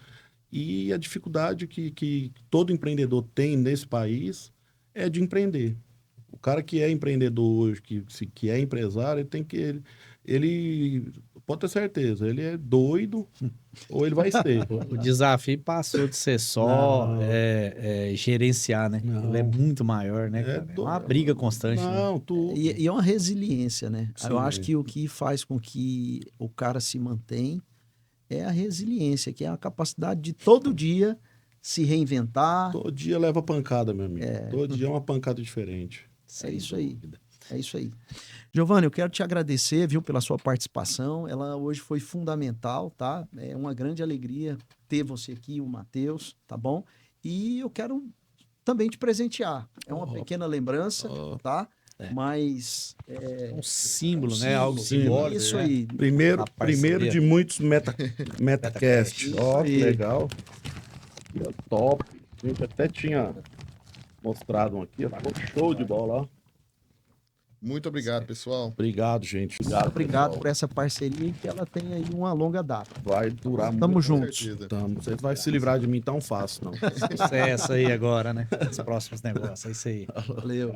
[SPEAKER 1] E a dificuldade que todo empreendedor tem nesse país é de empreender. O cara que é empreendedor hoje, que é empresário, ele tem que... Ele pode ter certeza, ele é doido ou ele vai ser.
[SPEAKER 3] O desafio passou de ser só
[SPEAKER 1] Não.
[SPEAKER 3] gerenciar, né?
[SPEAKER 1] Não.
[SPEAKER 3] Ele é muito maior, né, cara? É uma briga constante, né?
[SPEAKER 1] Não, tudo.
[SPEAKER 2] E é uma resiliência, né?
[SPEAKER 1] Sim.
[SPEAKER 2] Eu acho que o que faz com que o cara se mantenha é a resiliência, que é a capacidade de todo dia se reinventar.
[SPEAKER 1] Todo dia leva pancada, meu amigo. Todo dia é uma pancada diferente.
[SPEAKER 2] É isso aí. É isso aí. Giovanni, eu quero te agradecer, viu, pela sua participação. Ela hoje foi fundamental, tá? É uma grande alegria ter você aqui, o Matheus, tá bom? E eu quero também te presentear. É uma pequena lembrança, tá? Mas
[SPEAKER 3] Um símbolo, né?
[SPEAKER 2] sim,
[SPEAKER 3] Algo
[SPEAKER 2] sim,
[SPEAKER 3] simbólico.
[SPEAKER 2] isso
[SPEAKER 3] né?
[SPEAKER 2] aí.
[SPEAKER 1] Primeiro
[SPEAKER 3] parceria.
[SPEAKER 1] de muitos Metacast. Ó, que
[SPEAKER 2] aí.
[SPEAKER 1] legal. Aqui, ó, top. A gente até tinha mostrado um aqui, ó. Ficou show de bola, ó.
[SPEAKER 4] Muito obrigado, pessoal.
[SPEAKER 1] Obrigado, gente.
[SPEAKER 2] Obrigado
[SPEAKER 1] pessoal.
[SPEAKER 2] por essa parceria e que ela tem aí uma longa data.
[SPEAKER 1] Vai durar
[SPEAKER 2] Tamo
[SPEAKER 1] muito.
[SPEAKER 2] juntos.
[SPEAKER 4] certeza.
[SPEAKER 1] Você vai se livrar de mim tão fácil, não.
[SPEAKER 3] Sucesso aí agora, né? Os próximos negócios. É isso aí.
[SPEAKER 2] Valeu.